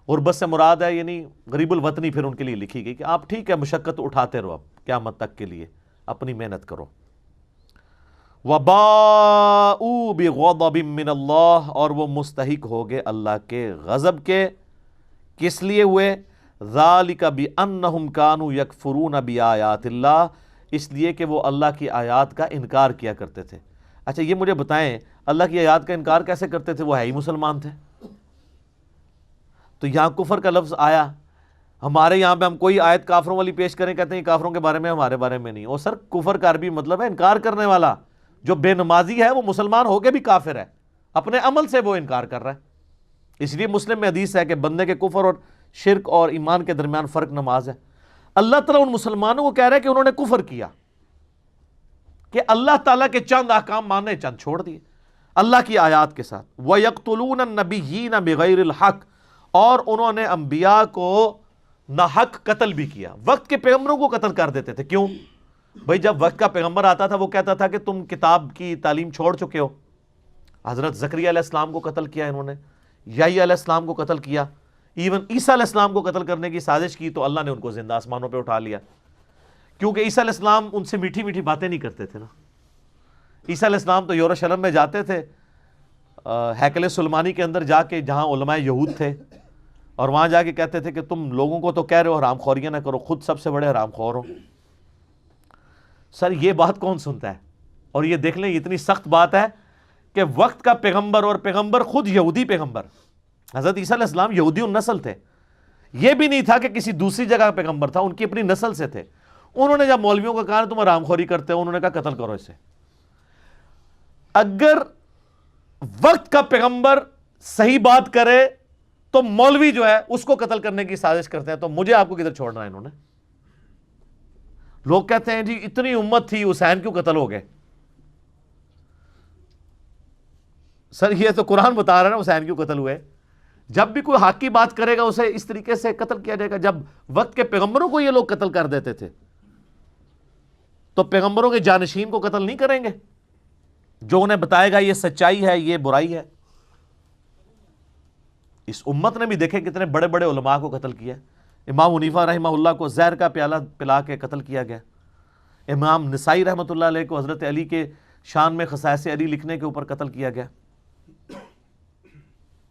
غربت سے مراد ہے یعنی غریب الوطنی پھر ان کے لیے لکھی گئی کہ آپ ٹھیک ہے مشقت اٹھاتے رہو، اب قیامت تک کے لیے اپنی محنت کرو. وَبَاءُوا بِغَضَبٍ مِّنَ اللَّهِ، اور وہ مستحق ہو گئے اللہ کے غضب کے. کس لیے ہوئے؟ ذَلِكَ بِأَنَّهُمْ كَانُوا يَكْفُرُونَ بِآيَاتِ اللَّهِ، اس لیے کہ وہ اللہ کی آیات کا انکار کیا کرتے تھے. اچھا یہ مجھے بتائیں اللہ کی آیات کا انکار کیسے کرتے تھے؟ وہ ہے ہی مسلمان تھے. تو یہاں کفر کا لفظ آیا، ہمارے یہاں پہ ہم کوئی آیت کافروں والی پیش کریں کہتے ہیں کافروں کے بارے میں، ہمارے بارے میں نہیں. اور سر کفر کا عربی مطلب ہے انکار کرنے والا. جو بے نمازی ہے وہ مسلمان ہو کے بھی کافر ہے، اپنے عمل سے وہ انکار کر رہا ہے. اس لیے مسلم میں حدیث ہے کہ بندے کے کفر اور شرک اور ایمان کے درمیان فرق نماز ہے. اللہ تعالیٰ ان مسلمانوں کو کہہ رہا ہے کہ انہوں نے کفر کیا، کہ اللہ تعالیٰ کے چند احکام مانے چند چھوڑ دیے اللہ کی آیات کے ساتھ. وَيَقْتُلُونَ النَّبِيِّينَ بِغَيْرِ الْحَقِّ، اور انہوں نے انبیاء کو ناحق قتل بھی کیا. وقت کے پیغمبروں کو قتل کر دیتے تھے. کیوں بھائی؟ جب وقت کا پیغمبر آتا تھا وہ کہتا تھا کہ تم کتاب کی تعلیم چھوڑ چکے ہو. حضرت زکریا علیہ السلام کو قتل کیا انہوں نے، یحییٰ علیہ السلام کو قتل کیا، ایون عیسیٰ علیہ السلام کو قتل کرنے کی سازش کی تو اللہ نے ان کو زندہ آسمانوں پہ اٹھا لیا. کیونکہ عیسیٰ علیہ السلام ان سے میٹھی میٹھی باتیں نہیں کرتے تھے نا. عیسیٰ علیہ السلام تو یروشلم میں جاتے تھے، ہیکل سلیمانی کے اندر جا کے جہاں علماء یہود تھے، اور وہاں جا کے کہتے تھے کہ تم لوگوں کو تو کہہ رہے ہو حرام خوریاں نہ کرو، خود سب سے بڑے حرام خور ہو. سر یہ بات کون سنتا ہے؟ اور یہ دیکھ لیں اتنی سخت بات ہے کہ وقت کا پیغمبر اور پیغمبر خود یہودی پیغمبر حضرت عیسیٰ علیہ السلام یہودی النسل تھے. یہ بھی نہیں تھا کہ کسی دوسری جگہ کا پیغمبر تھا، ان کی اپنی نسل سے تھے. انہوں نے جب مولویوں کو کہا تم حرام خوری کرتے ہو، انہوں نے کہا قتل کرو اسے. اگر وقت کا پیغمبر صحیح بات کرے تو مولوی جو ہے اس کو قتل کرنے کی سازش کرتے ہیں، تو مجھے آپ کو کدھر چھوڑنا ہے؟ انہوں نے لوگ کہتے ہیں جی اتنی امت تھی حسین کیوں قتل ہو گئے؟ سر یہ تو قرآن بتا رہا ہے نا حسین کیوں قتل ہوئے. جب بھی کوئی حق کی بات کرے گا اسے اس طریقے سے قتل کیا جائے گا. جب وقت کے پیغمبروں کو یہ لوگ قتل کر دیتے تھے تو پیغمبروں کے جانشین کو قتل نہیں کریں گے جو انہیں بتائے گا یہ سچائی ہے یہ برائی ہے. اس امت نے بھی دیکھے کتنے بڑے بڑے علماء کو قتل کیا. امام حنیفہ رحمہ اللہ کو زہر کا پیالہ پلا کے قتل کیا گیا. امام نسائی رحمۃ اللہ علیہ کو حضرت علی کے شان میں خصائص علی لکھنے کے اوپر قتل کیا گیا.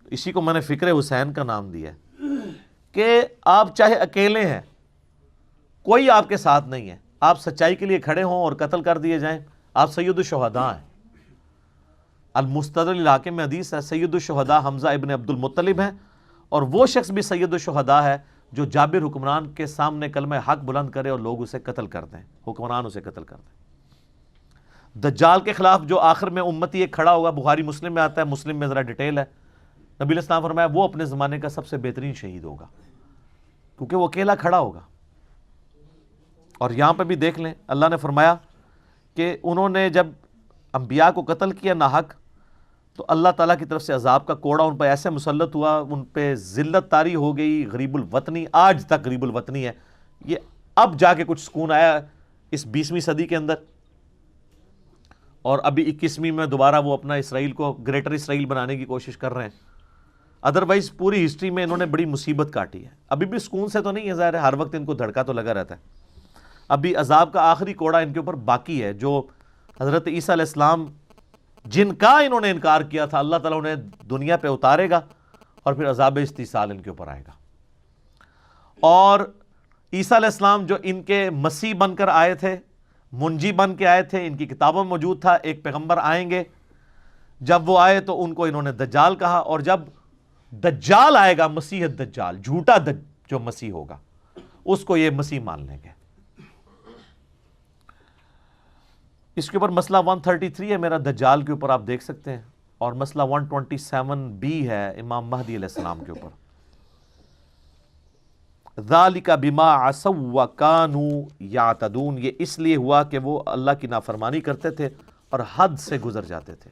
اسی کو میں نے فکر حسین کا نام دیا ہے کہ آپ چاہے اکیلے ہیں، کوئی آپ کے ساتھ نہیں ہے، آپ سچائی کے لیے کھڑے ہوں اور قتل کر دیے جائیں، آپ سید الشہداء ہیں. المستدرک علاقے میں حدیث ہے سید الشہداء حمزہ ابن عبد المطلب ہیں، اور وہ شخص بھی سید الشہداء ہے جو جابر حکمران کے سامنے کلمہ حق بلند کرے اور لوگ اسے قتل کر دیں، حکمران اسے قتل کر دیں. دجال کے خلاف جو آخر میں امتی ایک کھڑا ہوگا، بخاری مسلم میں آتا ہے، مسلم میں ذرا ڈیٹیل ہے. نبی علیہ السلام فرمایا وہ اپنے زمانے کا سب سے بہترین شہید ہوگا کیونکہ وہ اکیلا کھڑا ہوگا. اور یہاں پہ بھی دیکھ لیں اللہ نے فرمایا کہ انہوں نے جب انبیاء کو قتل کیا ناحق تو اللہ تعالیٰ کی طرف سے عذاب کا کوڑا ان پہ ایسے مسلط ہوا، ان پہ ذلت طاری ہو گئی. غریب الوطنی آج تک غریب الوطنی ہے. یہ اب جا کے کچھ سکون آیا اس 20ویں صدی کے اندر، اور ابھی 21ویں میں دوبارہ وہ اپنا اسرائیل کو گریٹر اسرائیل بنانے کی کوشش کر رہے ہیں. ادروائز پوری ہسٹری میں انہوں نے بڑی مصیبت کاٹی ہے. ابھی بھی سکون سے تو نہیں ہے، ظاہر ہے ہر وقت ان کو دھڑکا تو لگا رہتا ہے. ابھی عذاب کا آخری کوڑا ان کے اوپر باقی ہے جو حضرت عیسیٰ علیہ السلام جن کا انہوں نے انکار کیا تھا، اللہ تعالیٰ انہیں دنیا پہ اتارے گا اور پھر عذاب استیصال ان کے اوپر آئے گا. اور عیسیٰ علیہ السلام جو ان کے مسیح بن کر آئے تھے، منجی بن کے آئے تھے، ان کی کتابوں میں موجود تھا ایک پیغمبر آئیں گے. جب وہ آئے تو ان کو انہوں نے دجال کہا، اور جب دجال آئے گا، مسیح الدجال، جھوٹا جو مسیح ہوگا، اس کو یہ مسیح مان لیں گے. اس کے اوپر مسئلہ 133 ہے میرا دجال کے اوپر، آپ دیکھ سکتے ہیں، اور مسئلہ 127b ہے امام مہدی علیہ السلام کے اوپر. ذالک بما عصوا وکانوا یعتدون، یہ اس لیے ہوا کہ وہ اللہ کی نافرمانی کرتے تھے اور حد سے گزر جاتے تھے.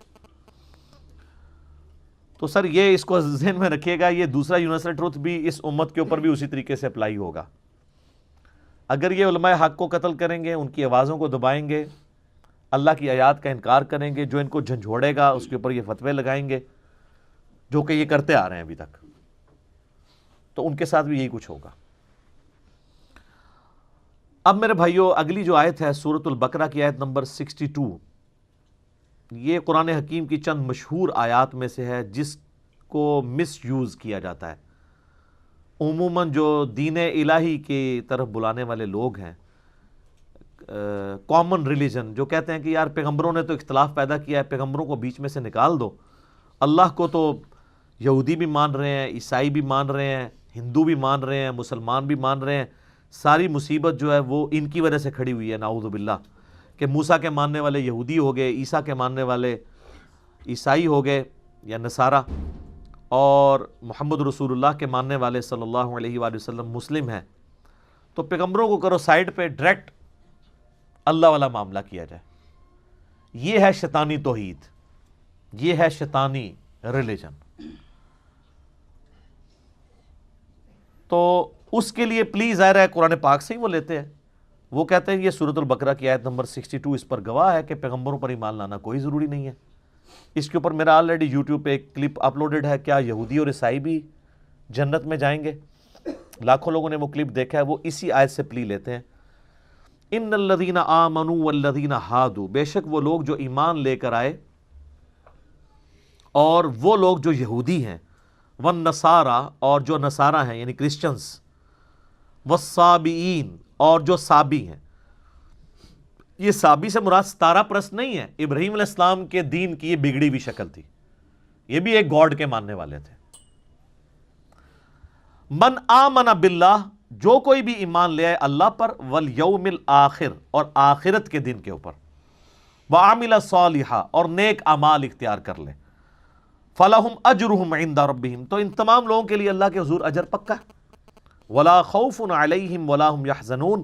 تو سر یہ اس کو ذہن میں رکھیے گا، یہ دوسرا یونیورسل ٹروتھ بھی اس امت کے اوپر بھی اسی طریقے سے اپلائی ہوگا. اگر یہ علماء حق کو قتل کریں گے، ان کی آوازوں کو دبائیں گے، اللہ کی آیات کا انکار کریں گے، جو ان کو جھنجھوڑے گا اس کے اوپر یہ فتوے لگائیں گے، جو کہ یہ کرتے آ رہے ہیں ابھی تک، تو ان کے ساتھ بھی یہی کچھ ہوگا. اب میرے بھائیوں، اگلی جو آیت ہے سورۃ البقرہ کی آیت نمبر 62، یہ قرآن حکیم کی چند مشہور آیات میں سے ہے جس کو مس یوز کیا جاتا ہے. عموماً جو دین الہی کی طرف بلانے والے لوگ ہیں، کامن ریلیجن، جو کہتے ہیں کہ یار پیغمبروں نے تو اختلاف پیدا کیا ہے، پیغمبروں کو بیچ میں سے نکال دو. اللہ کو تو یہودی بھی مان رہے ہیں، عیسائی بھی مان رہے ہیں، ہندو بھی مان رہے ہیں، مسلمان بھی مان رہے ہیں. ساری مصیبت جو ہے وہ ان کی وجہ سے کھڑی ہوئی ہے، نعوذ باللہ، کہ موسیٰ کے ماننے والے یہودی ہو گئے، عیسیٰ کے ماننے والے عیسائی ہو گئے یا نصارہ، اور محمد رسول اللہ کے ماننے والے صلی اللہ علیہ وآلہ وسلم مسلم ہیں. تو پیغمبروں کو کرو سائیڈ پہ، ڈائریکٹ اللہ والا معاملہ کیا جائے. یہ ہے شیطانی توحید، یہ ہے شیطانی ریلیجن. تو اس کے لیے پلیز ظاہر ہے قرآن پاک سے ہی وہ لیتے ہیں. وہ کہتے ہیں یہ سورۃ البقرہ کی آیت نمبر 62 اس پر گواہ ہے کہ پیغمبروں پر ایمان لانا کوئی ضروری نہیں ہے. اس کے اوپر میرا آلریڈی یوٹیوب پہ ایک کلپ اپلوڈڈ ہے، کیا یہودی اور عیسائی بھی جنت میں جائیں گے؟ لاکھوں لوگوں نے وہ کلپ دیکھا ہے. وہ اسی آیت سے پلی لیتے ہیں. ان الذین آمنوا والذین ہادوا، بے شک وہ لوگ جو ایمان لے کر آئے اور وہ لوگ جو یہودی ہیں، والنصارى، اور جو نصارہ ہیں یعنی کرسچنز، والصابئین، اور جو صابی ہیں. یہ صابی سے مراد ستارہ پرست نہیں ہے، ابراہیم علیہ السلام کے دین کی یہ بگڑی ہوئی شکل تھی، یہ بھی ایک گاڈ کے ماننے والے تھے. من آمن باللہ، جو کوئی بھی ایمان لے آئے اللہ پر، والیوم الآخر، اور آخرت کے دن کے اوپر، وعمل صالحا، اور نیک اعمال اختیار کر لے، فلہم اجرہم عند ربہم، تو ان تمام لوگوں کے لیے اللہ کے حضور اجر پکا ہے. ولا خوف علیہم ولا ہم یحزنون،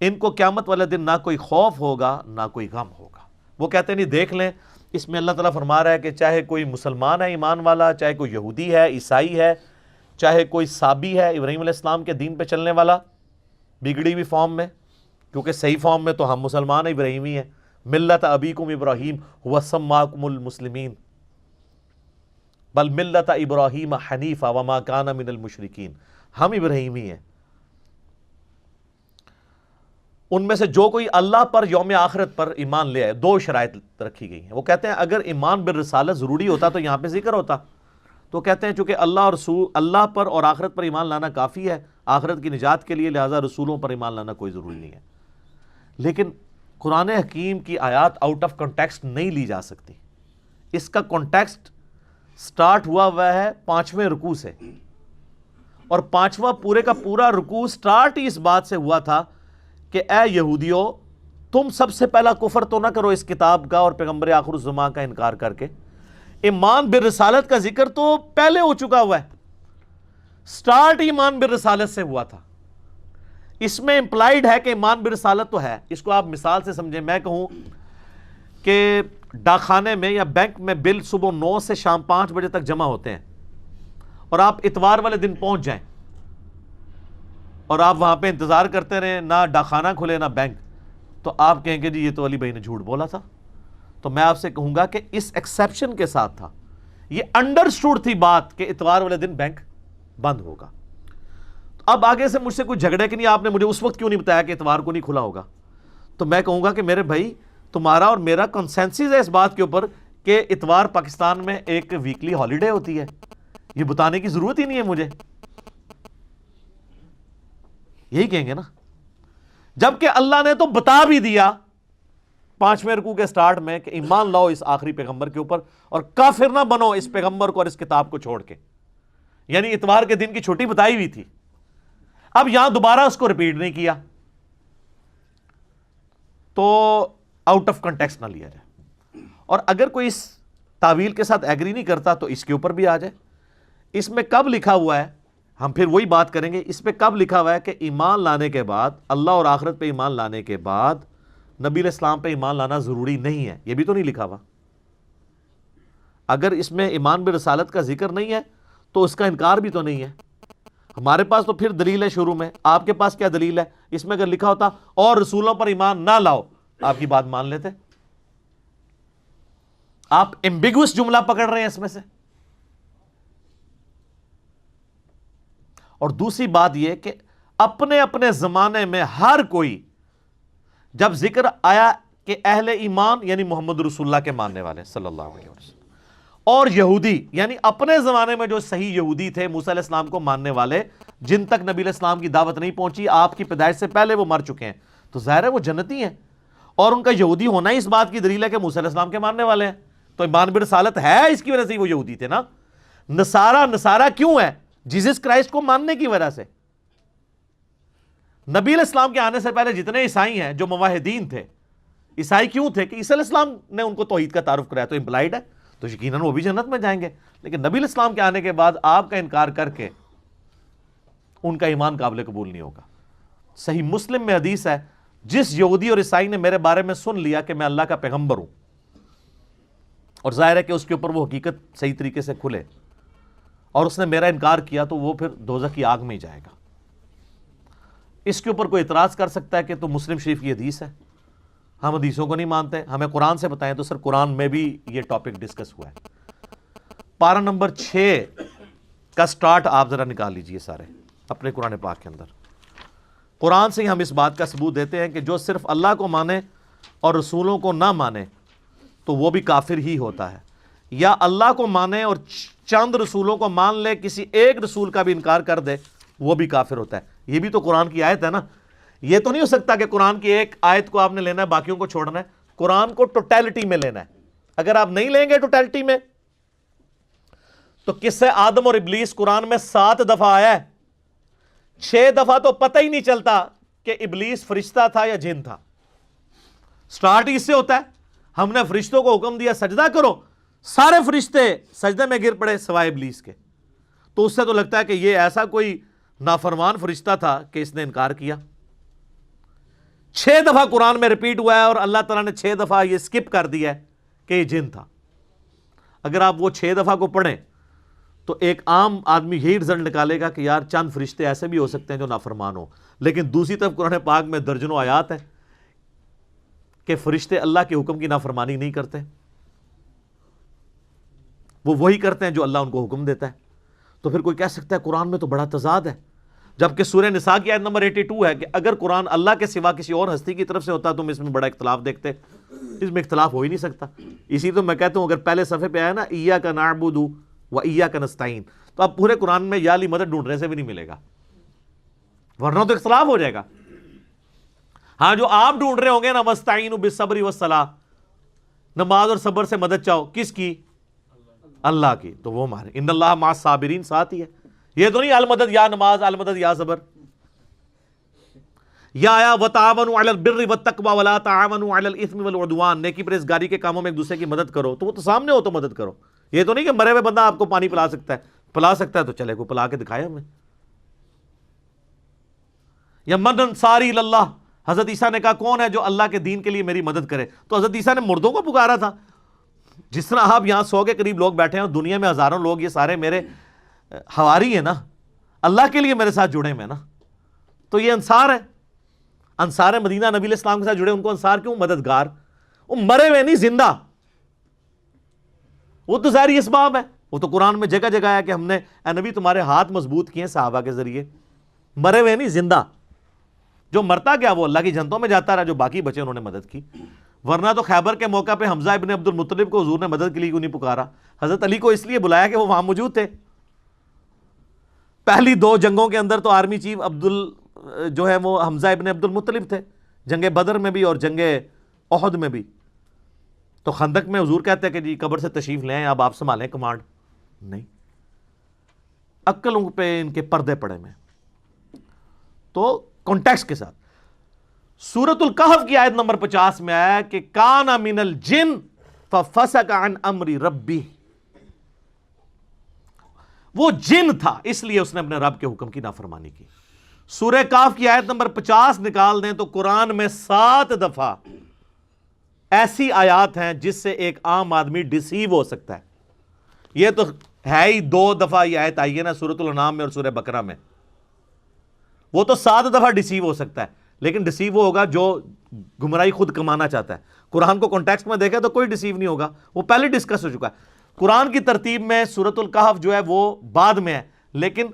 ان کو قیامت والے دن نہ کوئی خوف ہوگا نہ کوئی غم ہوگا. وہ کہتے ہیں نہیں دیکھ لیں، اس میں اللہ تعالیٰ فرما رہا ہے کہ چاہے کوئی مسلمان ہے ایمان والا، چاہے کوئی یہودی ہے، عیسائی ہے، چاہے کوئی صابی ہے ابراہیم علیہ السلام کے دین پہ چلنے والا بگڑی ہوئی فارم میں، کیونکہ صحیح فارم میں تو ہم مسلمان ابراہیمی ہیں. ملت ابیکم ابراہیم هو سماکم المسلمین بل ملت ابراہیم حنیفا وما کان من المشرکین، ہم ابراہیمی ہیں. ان میں سے جو کوئی اللہ پر یوم آخرت پر ایمان لے آئے، دو شرائط رکھی گئی ہیں. وہ کہتے ہیں اگر ایمان بالرسالت ضروری ہوتا تو یہاں پہ ذکر ہوتا. تو کہتے ہیں چونکہ اللہ اور رسول، اللہ پر اور آخرت پر ایمان لانا کافی ہے آخرت کی نجات کے لیے، لہٰذا رسولوں پر ایمان لانا کوئی ضروری نہیں ہے. لیکن قرآن حکیم کی آیات آؤٹ آف کنٹیکسٹ نہیں لی جا سکتی. اس کا کنٹیکسٹ سٹارٹ ہوا ہے 5ویں رکوع سے، اور 5واں پورے کا پورا رکوع سٹارٹ ہی اس بات سے ہوا تھا کہ اے یہودیو، تم سب سے پہلا کفر تو نہ کرو اس کتاب کا اور پیغمبر آخر الزمان کا انکار کر کے. ایمان بالرسالت کا ذکر تو پہلے ہو چکا ہوا ہے، سٹارٹ ایمان بالرسالت سے ہوا تھا. اس میں امپلائیڈ ہے کہ ایمان بالرسالت تو ہے. اس کو آپ مثال سے سمجھیں، میں کہوں کہ ڈاکخانے میں یا بینک میں بل صبح 9 سے شام 5 بجے تک جمع ہوتے ہیں، اور آپ اتوار والے دن پہنچ جائیں اور آپ وہاں پہ انتظار کرتے رہیں، نہ ڈاکخانہ کھلے نہ بینک، تو آپ کہیں گے جی یہ تو علی بھائی نے جھوٹ بولا تھا. تو میں آپ سے کہوں گا کہ اس ایکسیپشن کے ساتھ تھا، یہ انڈرسٹوڈ تھی بات کہ اتوار والے دن بینک بند ہوگا. اب آگے سے مجھ سے کوئی جھگڑے کہ نہیں آپ نے مجھے اس وقت کیوں نہیں بتایا کہ اتوار کو نہیں کھلا ہوگا، تو میں کہوں گا کہ میرے بھائی تمہارا اور میرا کنسنسس ہے اس بات کے اوپر کہ اتوار پاکستان میں ایک ویکلی ہالیڈے ہوتی ہے. یہ بتانے کی ضرورت ہی نہیں ہے مجھے, یہی کہیں گے نا. جبکہ اللہ نے تو بتا بھی دیا 5ویں رکوع کے سٹارٹ میں کہ ایمان لاؤ اس آخری پیغمبر کے اوپر اور کافر نہ بنو اس پیغمبر کو اور اس کتاب کو چھوڑ کے. یعنی اتوار کے دن کی چھٹی بتائی ہوئی تھی. اب یہاں دوبارہ اس کو ریپیٹ نہیں کیا تو آؤٹ آف کنٹیکسٹ نہ لیا جائے. اور اگر کوئی اس تعویل کے ساتھ ایگری نہیں کرتا تو اس کے اوپر بھی آ جائے. اس میں کب لکھا ہوا ہے, ہم پھر وہی بات کریں گے, اس پہ کب لکھا ہوا ہے کہ ایمان لانے کے بعد, اللہ اور آخرت پہ ایمان لانے کے بعد نبی علیہ السلام پہ ایمان لانا ضروری نہیں ہے؟ یہ بھی تو نہیں لکھا ہوا. اگر اس میں ایمان برسالت کا ذکر نہیں ہے تو اس کا انکار بھی تو نہیں ہے. ہمارے پاس تو پھر دلیل ہے شروع میں, آپ کے پاس کیا دلیل ہے؟ اس میں اگر لکھا ہوتا اور رسولوں پر ایمان نہ لاؤ, آپ کی بات مان لیتے. آپ ایمبیگوس جملہ پکڑ رہے ہیں اس میں سے. اور دوسری بات یہ کہ اپنے اپنے زمانے میں ہر کوئی جب ذکر آیا کہ اہل ایمان یعنی محمد رسول اللہ کے ماننے والے صلی اللہ علیہ وسلم, اور یہودی یعنی اپنے زمانے میں جو صحیح یہودی تھے موسیٰ علیہ السلام کو ماننے والے, جن تک نبی علیہ السلام کی دعوت نہیں پہنچی, آپ کی پیدائش سے پہلے وہ مر چکے ہیں, تو ظاہر ہے وہ جنتی ہیں. اور ان کا یہودی ہونا ہی اس بات کی دلیل ہے کہ موسیٰ علیہ السلام کے ماننے والے ہیں. تو ایمان برسالت ہے, اس کی وجہ سے ہی وہ یہودی تھے نا. نصارہ کیوں ہے؟ جیزس کرائسٹ کو ماننے کی وجہ سے. نبی علیہ السلام کے آنے سے پہلے جتنے عیسائی ہیں جو موحدین تھے, عیسائی کیوں تھے؟ کہ عیسیٰ علیہ السلام نے ان کو توحید کا تعارف کرایا, تو امپلائڈ ہے, تو یقیناً وہ بھی جنت میں جائیں گے. لیکن نبی علیہ السلام کے آنے کے بعد آپ کا انکار کر کے ان کا ایمان قابل قبول نہیں ہوگا. صحیح مسلم میں حدیث ہے, جس یہودی اور عیسائی نے میرے بارے میں سن لیا کہ میں اللہ کا پیغمبر ہوں, اور ظاہر ہے کہ اس کے اوپر وہ حقیقت صحیح طریقے سے کھلے, اور اس نے میرا انکار کیا, تو وہ پھر دوزخ کی آگ میں ہی جائے گا. اس کے اوپر کوئی اعتراض کر سکتا ہے کہ تو مسلم شریف کی حدیث ہے, ہم حدیثوں کو نہیں مانتے, ہمیں قرآن سے بتائیں. تو سر قرآن میں بھی یہ ٹاپک ڈسکس ہوا ہے. پارہ نمبر 6 کا سٹارٹ آپ ذرا نکال لیجئے سارے اپنے قرآن پاک کے اندر. قرآن سے ہی ہم اس بات کا ثبوت دیتے ہیں کہ جو صرف اللہ کو مانے اور رسولوں کو نہ مانے تو وہ بھی کافر ہی ہوتا ہے, یا اللہ کو مانے اور چند رسولوں کو مان لے, کسی ایک رسول کا بھی انکار کر دے, وہ بھی کافر ہوتا ہے. یہ بھی تو قرآن کی آیت ہے نا. یہ تو نہیں ہو سکتا کہ قرآن کی ایک آیت کو آپ نے لینا ہے, باقیوں کو چھوڑنا ہے. قرآن کو ٹوٹیلٹی میں لینا ہے. اگر آپ نہیں لیں گے ٹوٹیلٹی میں, تو قصہ آدم اور ابلیس قرآن میں 7 دفعہ آیا ہے, 6 دفعہ تو پتہ ہی نہیں چلتا کہ ابلیس فرشتہ تھا یا جن تھا. سٹارٹ اس سے ہوتا ہے, ہم نے فرشتوں کو حکم دیا سجدہ کرو, سارے فرشتے سجدے میں گر پڑے سوائے ابلیس کے. تو اس سے تو لگتا ہے کہ یہ ایسا کوئی نافرمان فرشتہ تھا کہ اس نے انکار کیا. 6 دفعہ قرآن میں ریپیٹ ہوا ہے, اور اللہ تعالیٰ نے 6 دفعہ یہ سکپ کر دیا ہے کہ یہ جن تھا. اگر آپ وہ 6 دفعہ کو پڑھیں تو ایک عام آدمی یہی رزلٹ نکالے گا کہ یار چند فرشتے ایسے بھی ہو سکتے ہیں جو نافرمان ہوں. لیکن دوسری طرف قرآن پاک میں درجنوں آیات ہیں کہ فرشتے اللہ کے حکم کی نافرمانی نہیں کرتے, وہ وہی کرتے ہیں جو اللہ ان کو حکم دیتا ہے. تو پھر کوئی کہہ سکتا ہے قرآن میں تو بڑا تضاد ہے, جبکہ سورہ نساء کی آیت نمبر 82 ہے کہ اگر قرآن اللہ کے سوا کسی اور ہستی کی طرف سے ہوتا تو تم اس میں بڑا اختلاف دیکھتے. اس میں اختلاف ہو ہی نہیں سکتا. اسی تو میں کہتا ہوں اگر پہلے صفحے پہ آیا نا ایاک نعبد و ایاک نستعین, تو اب پورے قرآن میں یا علی مدد ڈھونڈنے سے بھی نہیں ملے گا, ورنہ تو اختلاف ہو جائے گا. ہاں جو آپ ڈھونڈ رہے ہوں گے نا مستعینوا بالصبر والصلاۃ, نماز اور صبر سے مدد چاہو, کس کی؟ اللہ کی. تو وہ ہمارے ان اللہ مع الصابرین ساتھ ہی ہے. یہ تو نہیں المدد یا نماز, المدد یا صبر. یا آیا وتعاونوا علی البر والتقوی ولا تعاونوا علی الاثم والعدوان, نیکی پرہیزگاری کے کاموں میں ایک دوسرے کی مدد کرو. تو وہ تو سامنے ہو تو مدد کرو. یہ تو نہیں کہ مرے ہوئے بندہ آپ کو پانی پلا سکتا ہے تو چلے کو پلا کے دکھائے ہمیں. یا من انصاری اللہ, حضرت عیسیٰ نے کہا کون ہے جو اللہ کے دین کے لیے میری مدد کرے, تو حضرت عیسیٰ نے مردوں کو پکارا تھا. جس طرح آپ یہاں 100 کے قریب لوگ بیٹھے ہیں, دنیا میں ہزاروں لوگ, یہ سارے میرے حواری ہیں نا, اللہ کے لیے میرے ساتھ جڑے ہوئے نا. تو یہ انصار ہے, انصار مدینہ نبی علیہ السلام کے ساتھ جڑے. ان کو انصار کیوں؟ مددگار. وہ مرے ہوئے نہیں, زندہ. وہ تو ظاہری اسباب ہے. وہ تو قرآن میں جگہ جگہ ہے کہ ہم نے اے نبی تمہارے ہاتھ مضبوط کیے صحابہ کے ذریعے. مرے ہوئے نہیں, زندہ. جو مرتا گیا وہ اللہ کی جنتوں میں جاتا رہا, جو باقی بچے انہوں نے مدد کی. ورنہ تو خیبر کے موقع پہ حمزہ ابن عبد المطلب کو حضور نے مدد کے لیے کیوں نہیں پکارا؟ حضرت علی کو اس لیے بلایا کہ وہ وہاں موجود تھے. پہلی 2 جنگوں کے اندر تو آرمی چیف جو ہے وہ حمزہ ابن عبد المطلب تھے، جنگ بدر میں بھی اور جنگ احد میں بھی. تو خندق میں حضور کہتے ہیں کہ جی قبر سے تشریف لیں، اب آپ سنبھالیں کمانڈ. نہیں، عقلوں پہ ان کے پردے پڑے میں. تو کانٹیکسٹ کے ساتھ سورۃ الکہف کی آیت نمبر 50 میں آیا کہ کان من الجن ففسق عن امر ربی، وہ جن تھا اس لیے اس نے اپنے رب کے حکم کی نافرمانی کی. سورہ کہف کی آیت نمبر 50 نکال دیں تو قرآن میں 7 دفعہ ایسی آیات ہیں جس سے ایک عام آدمی ڈسیو ہو سکتا ہے. یہ تو ہے ہی 2 دفعہ یہ آیت آئی ہے نا سورۃ الانعام میں اور سورہ بقرہ میں. وہ تو 7 دفعہ ڈسیو ہو سکتا ہے، لیکن ڈسیو وہ ہوگا جو گمراہی خود کمانا چاہتا ہے. قرآن کو کانٹیکسٹ میں دیکھیں تو کوئی ڈسیو نہیں ہوگا، وہ پہلے ڈسکس ہو چکا ہے. قرآن کی ترتیب میں سورۃ الکہف جو ہے وہ بعد میں ہے، لیکن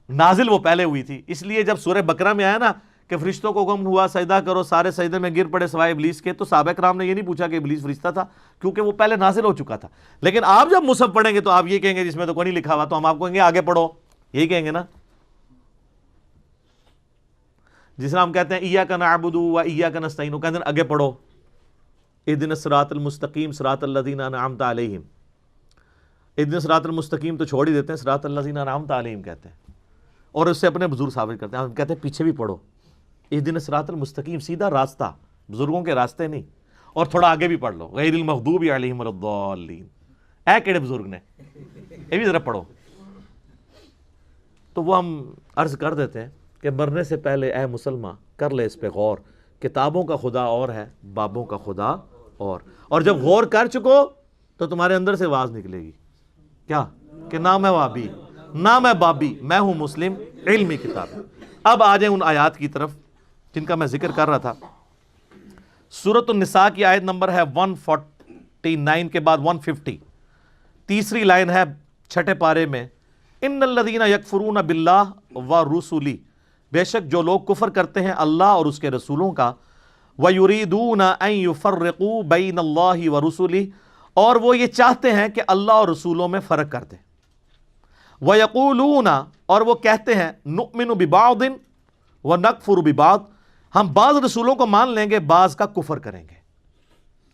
نازل وہ پہلے ہوئی تھی. اس لیے جب سورہ بقرہ میں آیا نا کہ فرشتوں کو حکم ہوا سجدہ کرو، سارے سجدے میں گر پڑے سوائے ابلیس کے، تو صحابہ کرام نے یہ نہیں پوچھا کہ ابلیس فرشتہ تھا، کیونکہ وہ پہلے نازل ہو چکا تھا. لیکن آپ جب مصحف پڑھیں گے تو آپ یہ کہیں گے جس میں تو کوئی نہیں لکھا ہوا، تو ہم آپ کو کہیں گے آگے پڑھو، یہی کہیں گے نا. جس طرح ہم کہتے ہیں ایاک نعبد و ایاک نستعین، وہ کہتے ہیں آگے پڑھو اہدنا الصراط المستقیم صراط الذین انعمت علیہم. اہدنا الصراط المستقیم تو چھوڑ ہی دیتے ہیں، صراط الذین انعمت علیہم کہتے ہیں، اور اس سے اپنے بزرگ ثابت کرتے ہیں. ہم کہتے ہیں پیچھے بھی پڑھو اہدنا الصراط المستقیم، سیدھا راستہ، بزرگوں کے راستے نہیں. اور تھوڑا آگے بھی پڑھ لو غیر المغضوب علیہم ولا الضالین، اے کیڑے بزرگ نے، یہ بھی ذرا پڑھو. تو وہ ہم عرض کر دیتے ہیں کہ مرنے سے پہلے اے مسلمان کر لے اس پہ غور، کتابوں کا خدا اور ہے، بابوں کا خدا اور جب غور کر چکو تو تمہارے اندر سے آواز نکلے گی کیا کہ نہ میں وابی نہ میں بابی، میں ہوں مسلم، علمی کتاب. اب آ جائیں ان آیات کی طرف جن کا میں ذکر کر رہا تھا. سورۃ النساء کی آیت نمبر ہے 149 کے بعد 150، تیسری لائن ہے 6 پارے میں، ان الذین یکفرون باللہ ورسلہ، بے شک جو لوگ کفر کرتے ہیں اللہ اور اس کے رسولوں کا، وَيُرِيدُونَ أَن يُفَرِّقُوا بَيْنَ اللَّهِ وَرُسُلِهِ، اور وہ یہ چاہتے ہیں کہ اللہ اور رسولوں میں فرق کر دیں. وَيَقُولُونَ، اور وہ کہتے ہیں، نُؤْمِنُ بِبَعْضٍ وَنَكْفُرُ بِبَعْضٍ، ہم بعض رسولوں کو مان لیں گے بعض کا کفر کریں گے.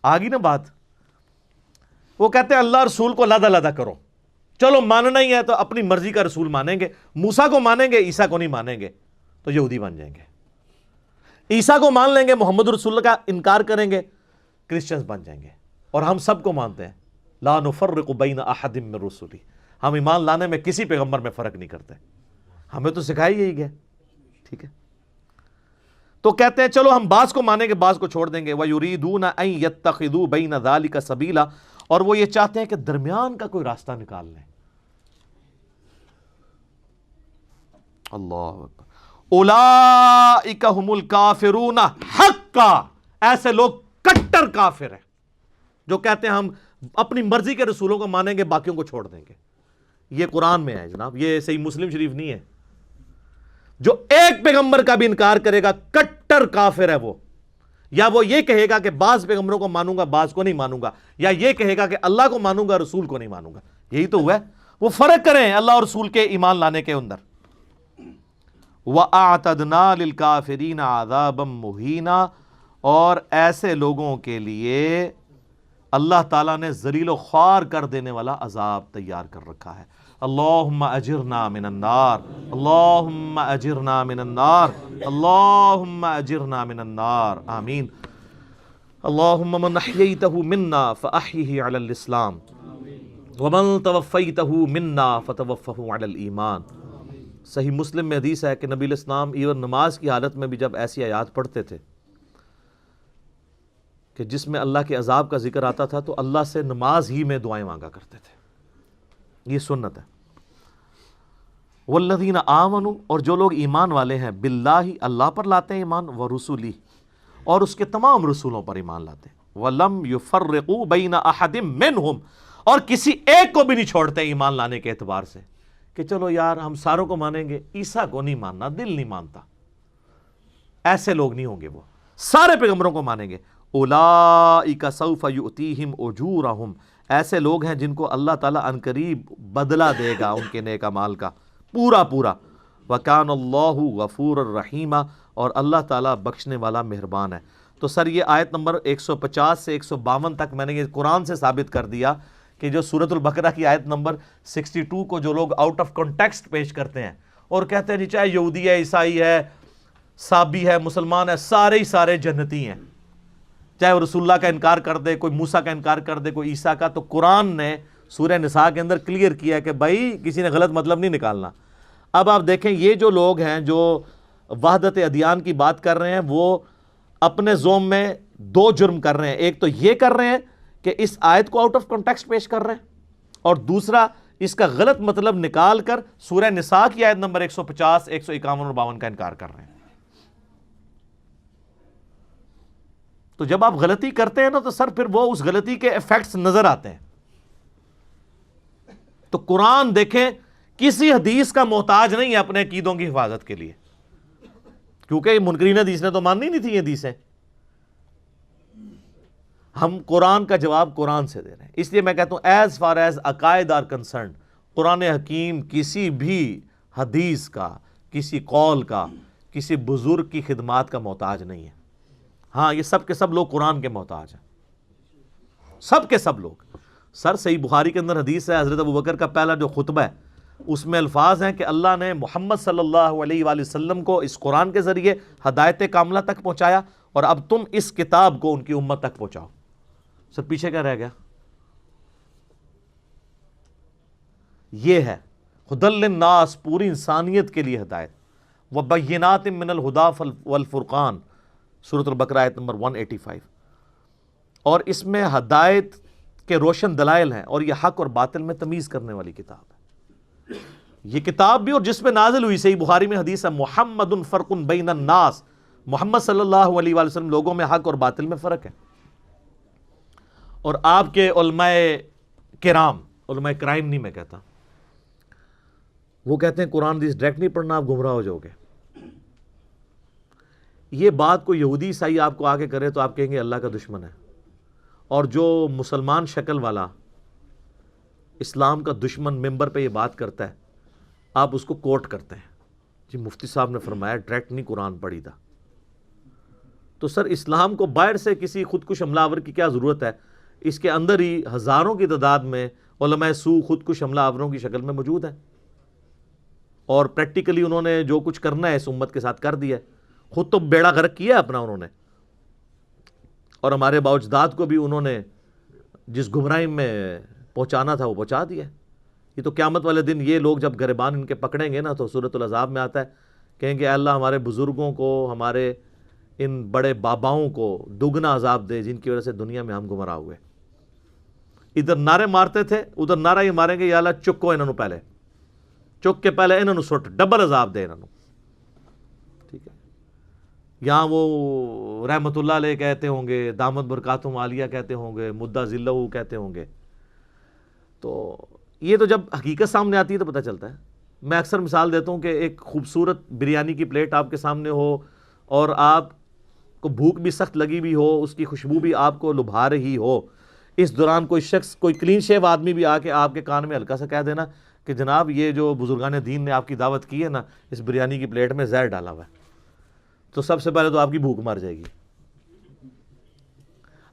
آگی نا بات. وہ کہتے ہیں اللہ رسول کو علیحدہ علیحدہ کرو، چلو ماننا ہی ہے تو اپنی مرضی کا رسول مانیں گے، موسیٰ کو مانیں گے عیسیٰ کو نہیں مانیں گے تو یہودی بن جائیں گے. عیسیٰ کو مان لیں گے محمد رسول اللہ کا انکار کریں گے کرسچنز بن جائیں گے. اور ہم سب کو مانتے ہیں لا نفرق بین احد من رسلی، ہم ایمان لانے میں کسی پیغمبر میں فرق نہیں کرتے، ہمیں تو سکھائی یہی گیا. ٹھیک ہے، تو کہتے ہیں چلو ہم بعض کو مانیں گے بعض کو چھوڑ دیں گے. وَيُرِيدُونَ أَن يَتَّخِذُوا بَيْنَ ذَلِكَ سَبِيلًا، اور وہ یہ چاہتے ہیں کہ درمیان کا کوئی راستہ نکال لیں. اللہ اکبر. اولئک ھم الکافرون حقا، ایسے لوگ کٹر کافر ہیں جو کہتے ہیں ہم اپنی مرضی کے رسولوں کو مانیں گے باقیوں کو چھوڑ دیں گے. یہ قرآن میں ہے جناب، یہ صحیح مسلم شریف نہیں ہے. جو ایک پیغمبر کا بھی انکار کرے گا کٹر کافر ہے وہ. یا وہ یہ کہے گا کہ بعض پیغمبروں کو مانوں گا بعض کو نہیں مانوں گا، یا یہ کہے گا کہ اللہ کو مانوں گا رسول کو نہیں مانوں گا. یہی تو ہوا ہے. وہ فرق کریں اللہ اور رسول کے ایمان لانے کے اندر. وَأَعْتَدْنَا لِلْكَافِرِينَ عَذَابًا مُهِينًا، اور ایسے لوگوں کے لیے اللہ تعالیٰ نے ذلیل و خوار کر دینے والا عذاب تیار کر رکھا ہے. اللہم اجرنا من النار، اللہم اجرنا من النار، اللہم اجرنا من النار، آمین. اللہم من احییتہ منا فاحیہ علی الاسلام ومن توفیتہ منا فتوفہ علی الایمان. صحیح مسلم میں حدیث ہے کہ نبی علیہ السلام ایون نماز کی حالت میں بھی جب ایسی آیات پڑھتے تھے کہ جس میں اللہ کے عذاب کا ذکر آتا تھا تو اللہ سے نماز ہی میں دعائیں مانگا کرتے تھے. یہ سنت ہے. والذین آمنوا، اور جو لوگ ایمان والے ہیں، باللہ اللہ پر لاتے ہیں ایمان، ورسولہ، اور اس کے تمام رسولوں پر ایمان لاتے ہیں، ولم یفرقوا بین احد منہم، اور کسی ایک کو بھی نہیں چھوڑتے ایمان لانے کے اعتبار سے کہ چلو یار ہم ساروں کو مانیں گے عیسیٰ کو نہیں ماننا، دل نہیں مانتا. ایسے لوگ نہیں ہوں گے وہ. سارے پیغمبروں کو مانیں گے. اولئک سوف یؤتیہم اجورہم، ایسے لوگ ہیں جن کو اللہ تعالیٰ عنقریب بدلہ دے گا ان کے نیک اعمال کا پورا پورا. وکان اللہ غفور الرحیم، اور اللہ تعالیٰ بخشنے والا مہربان ہے. تو سر یہ آیت نمبر 150 سے 152 تک میں نے یہ قرآن سے ثابت کر دیا کہ جو سورۃ البقرہ کی آیت نمبر 62 کو جو لوگ آؤٹ آف کانٹیکسٹ پیش کرتے ہیں اور کہتے ہیں جی چاہے یہودی ہے، عیسائی ہے، صابی ہے، مسلمان ہے، سارے ہی سارے جنتی ہیں، چاہے وہ رسول اللہ کا انکار کر دے، کوئی موسیٰ کا انکار کر دے، کوئی عیسیٰ کا. تو قرآن نے سورہ نساء کے اندر کلیئر کیا کہ بھائی کسی نے غلط مطلب نہیں نکالنا. اب آپ دیکھیں یہ جو لوگ ہیں جو وحدت ادیان کی بات کر رہے ہیں وہ اپنے زوم میں دو جرم کر رہے ہیں. ایک تو یہ کر رہے ہیں کہ اس آیت کو آؤٹ آف کانٹیکسٹ پیش کر رہے ہیں، اور دوسرا اس کا غلط مطلب نکال کر سورہ نساء کی آیت نمبر 150، 151 اور 52 کا انکار کر رہے ہیں. تو جب آپ غلطی کرتے ہیں نا تو سر پھر وہ اس غلطی کے ایفیکٹس نظر آتے ہیں. تو قرآن دیکھیں کسی حدیث کا محتاج نہیں ہے اپنے عقیدوں کی حفاظت کے لیے، کیونکہ منکرین حدیث نے تو ماننی نہیں تھی یہ حدیثیں. ہم قرآن کا جواب قرآن سے دے رہے ہیں. اس لیے میں کہتا ہوں ایز فار ایز عقائد آر کنسرنڈ، قرآن حکیم کسی بھی حدیث کا، کسی قول کا، کسی بزرگ کی خدمات کا محتاج نہیں ہے. ہاں یہ سب کے سب لوگ قرآن کے محتاج ہیں، سب کے سب لوگ. سر صحیح بخاری کے اندر حدیث ہے، حضرت ابوبکر کا پہلا جو خطبہ ہے اس میں الفاظ ہیں کہ اللہ نے محمد صلی اللہ علیہ وآلہ وسلم کو اس قرآن کے ذریعے ہدایت کاملہ تک پہنچایا، اور اب تم اس کتاب کو ان کی امت تک پہنچاؤ. سر پیچھے کیا رہ گیا؟ یہ ہے ہدی للناس، پوری انسانیت کے لیے ہدایت. وبینات من الہدی والفرقان، سورۃ البقرہ آیت نمبر 185. اور اس میں ہدایت کے روشن دلائل ہیں، اور یہ حق اور باطل میں تمیز کرنے والی کتاب ہے. یہ کتاب بھی اور جس پہ نازل ہوئی، صحیح بخاری میں حدیث ہے محمد فرق بین الناس، محمد صلی اللہ علیہ وآلہ وسلم لوگوں میں حق اور باطل میں فرق ہے. اور آپ کے علماء کرام، علماء کرائم نہیں میں کہتا، وہ کہتے ہیں قرآن حدیث ڈائریکٹ نہیں پڑھنا، آپ گمراہ ہو جاؤ گے. یہ بات کو یہودی عیسائی آپ کو آ کے کرے تو آپ کہیں گے اللہ کا دشمن ہے. اور جو مسلمان شکل والا اسلام کا دشمن ممبر پہ یہ بات کرتا ہے، آپ اس کو کوٹ کرتے ہیں جی مفتی صاحب نے فرمایا ڈائریکٹ نہیں قرآن پڑھی تھا. تو سر اسلام کو باہر سے کسی خودکش حملہ آور کی کیا ضرورت ہے؟ اس کے اندر ہی ہزاروں کی تعداد میں علماء سو خودکش حملہ آوروں کی شکل میں موجود ہیں، اور پریکٹیکلی انہوں نے جو کچھ کرنا ہے اس امت کے ساتھ کر دیا ہے. خود تو بیڑا غرق کیا اپنا انہوں نے، اور ہمارے باوجداد کو بھی انہوں نے جس گمراہی میں پہنچانا تھا وہ پہنچا دیا. یہ تو قیامت والے دن یہ لوگ جب گریبان ان کے پکڑیں گے نا تو سورۃ العذاب میں آتا ہے، کہیں گے اے اللہ ہمارے بزرگوں کو، ہمارے ان بڑے باباؤں کو دگنا عذاب دے جن کی وجہ سے دنیا میں ہم گمراہ ہوئے. ادھر نعرے مارتے تھے، ادھر نعرہ یہ ماریں گے یا اللہ چکو انہوں پہلے، چک کے پہلے انہوں سٹ ڈبل عذاب دے انہوں. ٹھیک ہے، یہاں وہ رحمت اللہ علیہ کہتے ہوں گے، دامت برکاتہم عالیہ کہتے ہوں گے، مدہ ذلہ کہتے ہوں گے. تو یہ تو جب حقیقت سامنے آتی ہے تو پتہ چلتا ہے. میں اکثر مثال دیتا ہوں کہ ایک خوبصورت بریانی کی پلیٹ آپ کے سامنے ہو اور آپ کو بھوک بھی سخت لگی بھی ہو، اس کی خوشبو بھی آپ کو لبھا رہی ہو، اس دوران کوئی شخص، کوئی کلین شیو آدمی بھی آ کے آپ کے کان میں ہلکا سا کہہ دینا کہ جناب یہ جو بزرگان دین نے آپ کی دعوت کی ہے نا، اس بریانی کی پلیٹ میں زہر ڈالا ہوا ہے، تو سب سے پہلے تو آپ کی بھوک مر جائے گی.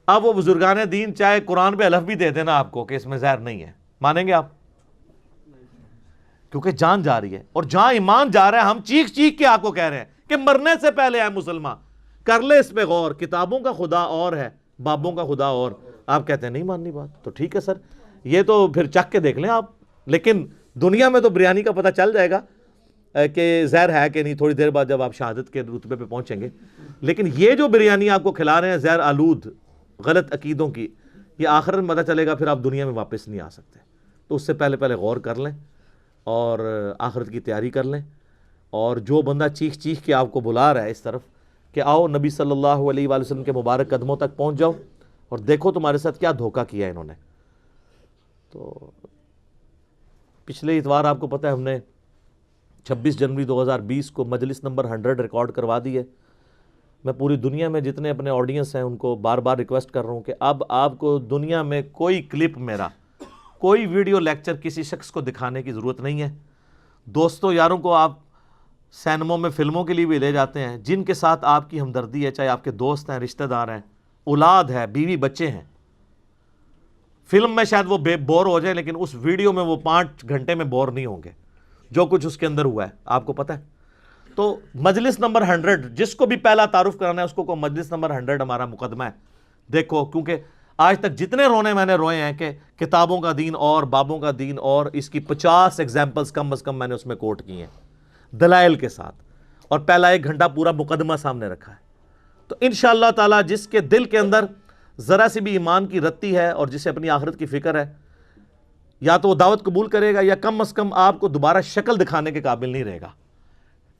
اب وہ بزرگان دین چاہے قرآن پہ حلف بھی دے دینا آپ کو کہ اس میں زہر نہیں ہے، مانیں گے آپ؟ کیونکہ جان جا رہی ہے، اور جہاں ایمان جا رہا ہے ہم چیخ چیخ کے آپ کو کہہ رہے ہیں کہ مرنے سے پہلے ہے مسلمان، کر لے اس پہ غور، کتابوں کا خدا اور ہے، بابوں کا خدا اور. آپ کہتے ہیں نہیں ماننی بات، تو ٹھیک ہے سر، یہ تو پھر چکھ کے دیکھ لیں آپ. لیکن دنیا میں تو بریانی کا پتہ چل جائے گا کہ زہر ہے کہ نہیں تھوڑی دیر بعد جب آپ شہادت کے رتبے پہ پہنچیں گے. لیکن یہ جو بریانی آپ کو کھلا رہے ہیں زہر آلود غلط عقیدوں کی، یہ آخرت میں پتہ چلے گا، پھر آپ دنیا میں واپس نہیں آ سکتے. تو اس سے پہلے غور کر لیں اور آخرت کی تیاری کر لیں. اور جو بندہ چیخ چیخ کے آپ کو بلا رہا ہے اس طرف کہ آؤ نبی صلی اللہ علیہ وآلہ وسلم کے مبارک قدموں تک پہنچ جاؤ اور دیکھو تمہارے ساتھ کیا دھوکہ کیا انہوں نے. تو پچھلے اتوار آپ کو پتہ ہے ہم نے 26 جنوری 2020 کو مجلس نمبر 100 ریکارڈ کروا دی ہے. میں پوری دنیا میں جتنے اپنے آڈینس ہیں ان کو بار بار ریکویسٹ کر رہا ہوں کہ اب آپ کو دنیا میں کوئی کلپ میرا، کوئی ویڈیو لیکچر کسی شخص کو دکھانے کی ضرورت نہیں ہے۔ دوستوں یاروں کو آپ سینموں میں فلموں کے لیے بھی لے جاتے ہیں، جن کے ساتھ آپ کی ہمدردی ہے، چاہے آپ کے دوست ہیں، رشتہ دار ہیں، اولاد ہے، بیوی بچے ہیں۔ فلم میں شاید وہ بور ہو جائے، لیکن اس ویڈیو میں وہ 5 گھنٹے میں بور نہیں ہوں گے، جو کچھ اس کے اندر ہوا ہے آپ کو پتہ ہے۔ تو مجلس نمبر 100 جس کو بھی پہلا تعارف کرانا ہے اس کو مجلس نمبر 100 ہمارا مقدمہ ہے۔ دیکھو، کیونکہ آج تک جتنے رونے میں نے روئے ہیں کہ کتابوں کا دین اور بابوں کا دین، اور اس کی 50 ایگزامپلز کم از کم میں نے اس میں کوٹ کی ہیں دلائل کے ساتھ، اور پہلا 1 گھنٹہ پورا مقدمہ سامنے رکھا ہے۔ تو انشاءاللہ تعالی جس کے دل کے اندر ذرا سی بھی ایمان کی رتی ہے اور جسے اپنی آخرت کی فکر ہے، یا تو وہ دعوت قبول کرے گا یا کم از کم آپ کو دوبارہ شکل دکھانے کے قابل نہیں رہے گا،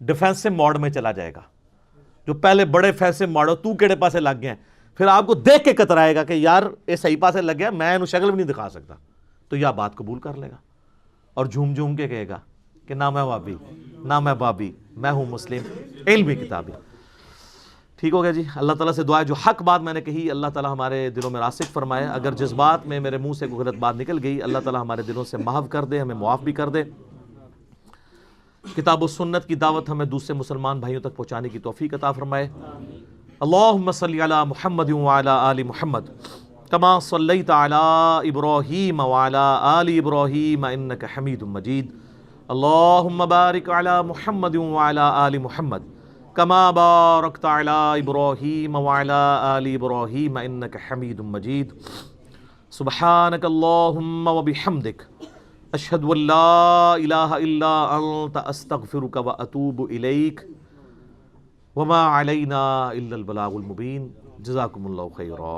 ڈیفینسو موڈ میں چلا جائے گا۔ جو پہلے بڑے فیسے ماڑو تو کیڑے پاسے لگ گئے ہیں، پھر آپ کو دیکھ کے کترائے گا کہ یار یہ صحیح پاسے لگ گیا، میں انہوں شکل بھی نہیں دکھا سکتا، تو یہ بات قبول کر لے گا اور جھوم جھوم کے کہے گا کہ نہ میں وابی، نہ میں بابی، میں ہوں مسلم، علمی کتابی۔ ٹھیک ہو گیا جی۔ اللہ تعالیٰ سے دعا ہے جو حق بات میں نے کہی اللہ تعالیٰ ہمارے دلوں میں راسخ فرمائے، اگر جذبات میں میرے منہ سے کوئی غلط بات نکل گئی اللہ تعالیٰ ہمارے دلوں سے محو کر دے، ہمیں معاف بھی کر دے۔ کتاب و سنت کی دعوت ہمیں دوسرے مسلمان بھائیوں تک پہنچانے کی توفیق عطا فرمائے۔ اللہم صلی علی محمد وعلی آل محمد کما صلیت علی ابراہیم وعلی آل ابراہیم انک حمید مجید۔ اللہم بارک علی محمد وعلی آل محمد کما بارکت علی ابراہیم وعلی آل ابراہیم انک حمید مجید۔ سبحانک اللہم وبحمدک اشہد ان لا الہ الا انت استغفرک واتوب الیک وما علینا الا البلاغ المبین۔ جزاکم اللہ خیرا۔